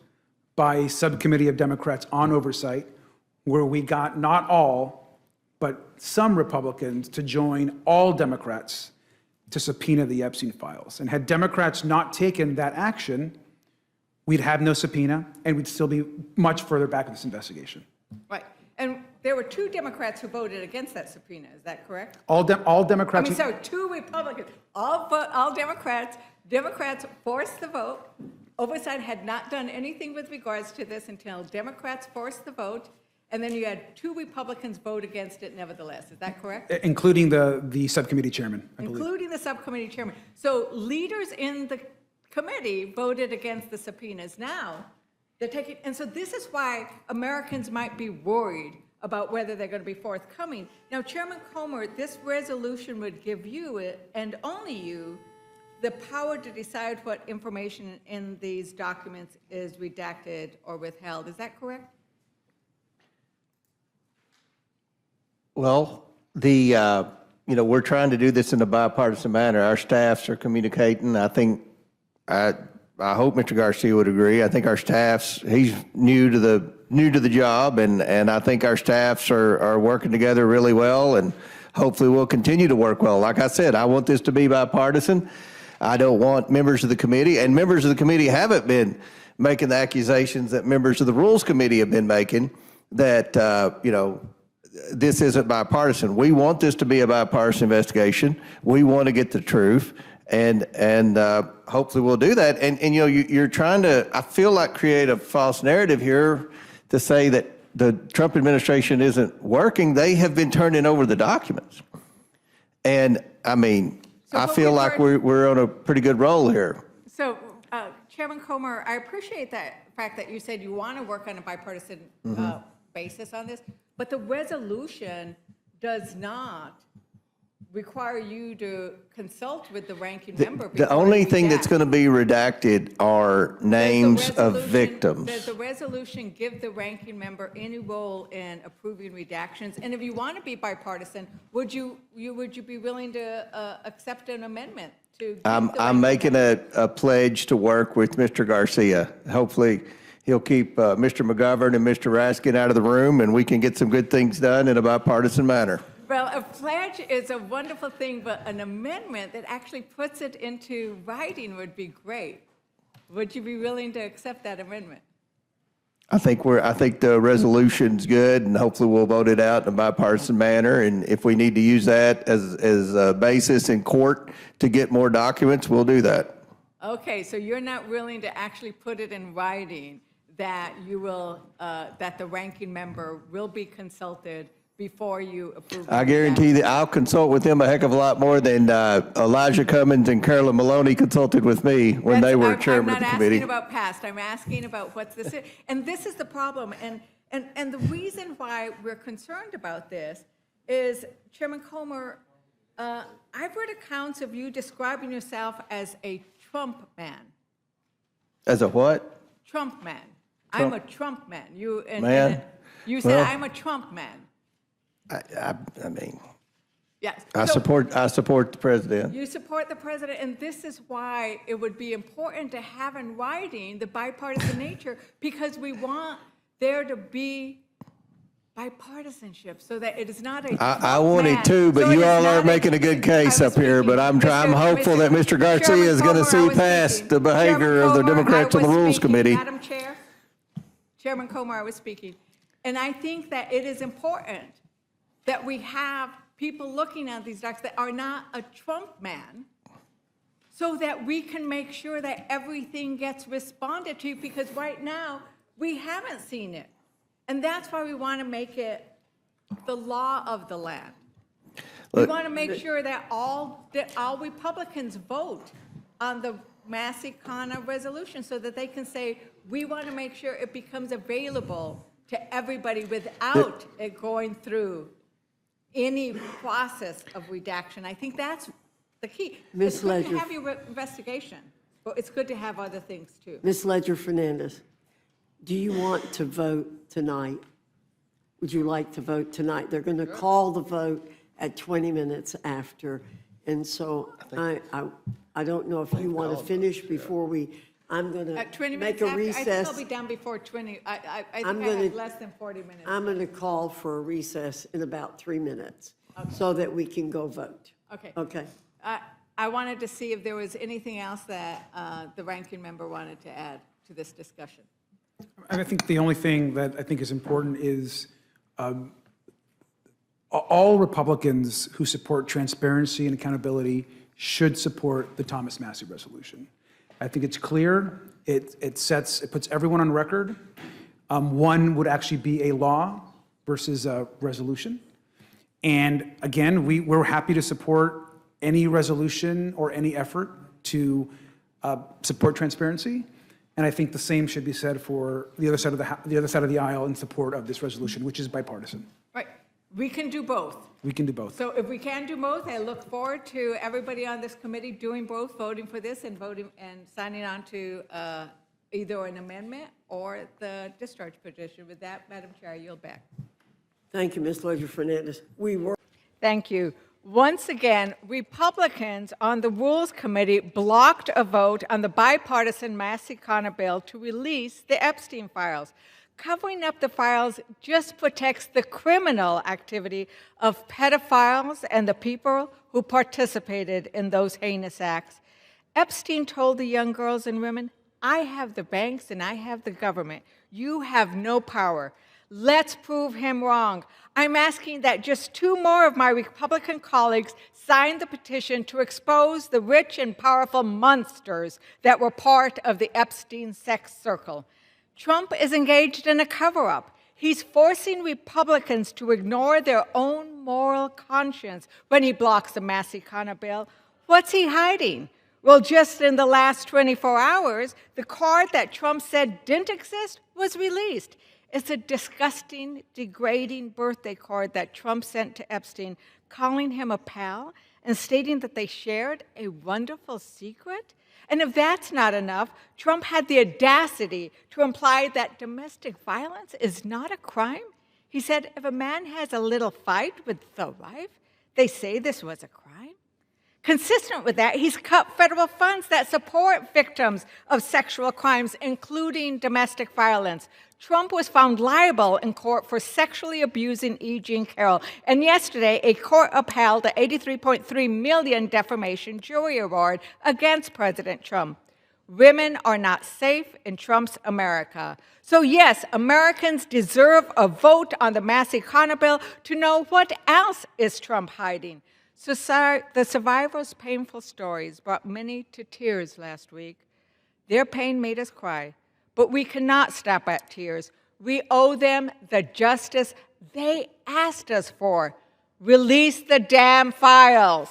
by a subcommittee of Democrats on oversight, where we got not all, but some Republicans to join all Democrats to subpoena the Epstein files. And had Democrats not taken that action, we'd have no subpoena, and we'd still be much further back in this investigation. Right. And there were 2 Democrats who voted against that subpoena, is that correct? All Democrats. I mean, sorry, 2 Republicans, all Democrats. Democrats forced the vote. Oversight had not done anything with regards to this until Democrats forced the vote, and then you had 2 Republicans vote against it nevertheless. Is that correct? Including the subcommittee chairman, I believe. Including the subcommittee chairman. So leaders in the committee voted against the subpoenas. Now, they're taking, and so this is why Americans might be worried about whether they're going to be forthcoming. Now, Chairman Comer, this resolution would give you, and only you, the power to decide what information in these documents is redacted or withheld. Is that correct? Well, we're trying to do this in a bipartisan manner. Our staffs are communicating. I think, I hope Mr. Garcia would agree. I think our staffs, he's new to the job, and I think our staffs are working together really well, and hopefully we'll continue to work well. Like I said, I want this to be bipartisan. I don't want members of the committee, and members of the committee haven't been making the accusations that members of the Rules Committee have been making, that, this isn't bipartisan. We want this to be a bipartisan investigation. We want to get the truth, and hopefully we'll do that. And you're trying to, I feel like, create a false narrative here to say that the Trump administration isn't working. They have been turning over the documents. And I mean, I feel like we're on a pretty good roll here. So, Chairman Comer, I appreciate that fact that you said you want to work on a bipartisan basis on this, but the resolution does not require you to consult with the ranking member. The only thing that's going to be redacted are names of victims. Does the resolution give the ranking member any role in approving redactions? And if you want to be bipartisan, would you be willing to accept an amendment to? I'm making a pledge to work with Mr. Garcia. Hopefully, he'll keep Mr. McGovern and Mr. Raskin out of the room, and we can get some good things done in a bipartisan manner. Well, a pledge is a wonderful thing, but an amendment that actually puts it into writing would be great. Would you be willing to accept that amendment? I think the resolution's good, and hopefully we'll vote it out in a bipartisan manner. And if we need to use that as a basis in court to get more documents, we'll do that. Okay, so you're not willing to actually put it in writing that you will, that the ranking member will be consulted before you approve? I guarantee that I'll consult with them a heck of a lot more than Elijah Cummings and Carolyn Maloney consulted with me when they were chairman of the committee. I'm not asking about past. I'm asking about what's this. And this is the problem. And the reason why we're concerned about this is, Chairman Comer, I've read accounts of you describing yourself as a Trump man. As a what? Trump man. Trump. I'm a Trump man. You said, Well, I'm a Trump man. I mean, Yes. I support the president. You support the president, and this is why it would be important to have in writing the bipartisan nature, because we want there to be bipartisanship, so that it is not a. I want it too, but you all aren't making a good case up here. But I'm hopeful that Mr. Garcia is going to see past the behavior of the Democrats on the Rules Committee. Madam Chair, Chairman Comer, I was speaking, and I think that it is important that we have people looking at these docs that are not a Trump man, so that we can make sure that everything gets responded to, because right now we haven't seen it. And that's why we want to make it the law of the land. We want to make sure that all Republicans vote on the Massey Connor resolution, so that they can say, we want to make sure it becomes available to everybody without it going through any process of redaction. I think that's the key. It's good to have your investigation, but it's good to have other things too. Ms. Leger Fernández, do you want to vote tonight? Would you like to vote tonight? They're going to call the vote at 20 minutes after. And so I don't know if you want to finish before we I'm going to 20 make minutes a after, I think recess. I'll be done before 20. I think I'm I gonna- have less than 40 minutes. I'm going to call for a recess in about 3 minutes so that we can go vote. Okay. Okay. I wanted to see if there was anything else that the ranking member wanted to add to this discussion. And I think the only thing that I think is important is all Republicans who support transparency and accountability should support the Thomas Massey resolution. I think it's clear. It puts everyone on record. One would actually be a law versus a resolution. And again, we're happy to support any resolution or any effort to support transparency. And I think the same should be said for the other side of the aisle in support of this resolution, which is bipartisan. Right. We can do both. We can do both. So if we can do both, I look forward to everybody on this committee doing both, voting for this and voting and signing on to either an amendment or the discharge petition. With that, Madam Chair, I yield back. Thank you, Ms. Leger Fernandez. Thank you. Once again, Republicans on the Rules Committee blocked a vote on the bipartisan Massey Connor bill to release the Epstein files. Covering up the files just protects the criminal activity of pedophiles and the people who participated in those heinous acts. Epstein told the young girls and women, "I have the banks and I have the government. You have no power. Let's prove him wrong." I'm asking that just 2 more of my Republican colleagues sign the petition to expose the rich and powerful monsters that were part of the Epstein sex circle. Trump is engaged in a cover-up. He's forcing Republicans to ignore their own moral conscience when he blocks the Massey Connor bill. What's he hiding? Well, just in the last 24 hours, the card that Trump said didn't exist was released. It's a disgusting, degrading birthday card that Trump sent to Epstein, calling him a pal and stating that they shared a wonderful secret. And if that's not enough, Trump had the audacity to imply that domestic violence is not a crime. He said, if a man has a little fight with the wife, they say this was a crime. Consistent with that, he's cut federal funds that support victims of sexual crimes, including domestic violence. Trump was found liable in court for sexually abusing E. Jean Carroll. And yesterday, a court upheld the $83.3 million defamation jury award against President Trump. Women are not safe in Trump's America. So yes, Americans deserve a vote on the Massey Connor bill to know what else is Trump hiding. So the survivors' painful stories brought many to tears last week. Their pain made us cry, but we cannot stop at tears. We owe them the justice they asked us for. Release the damn files.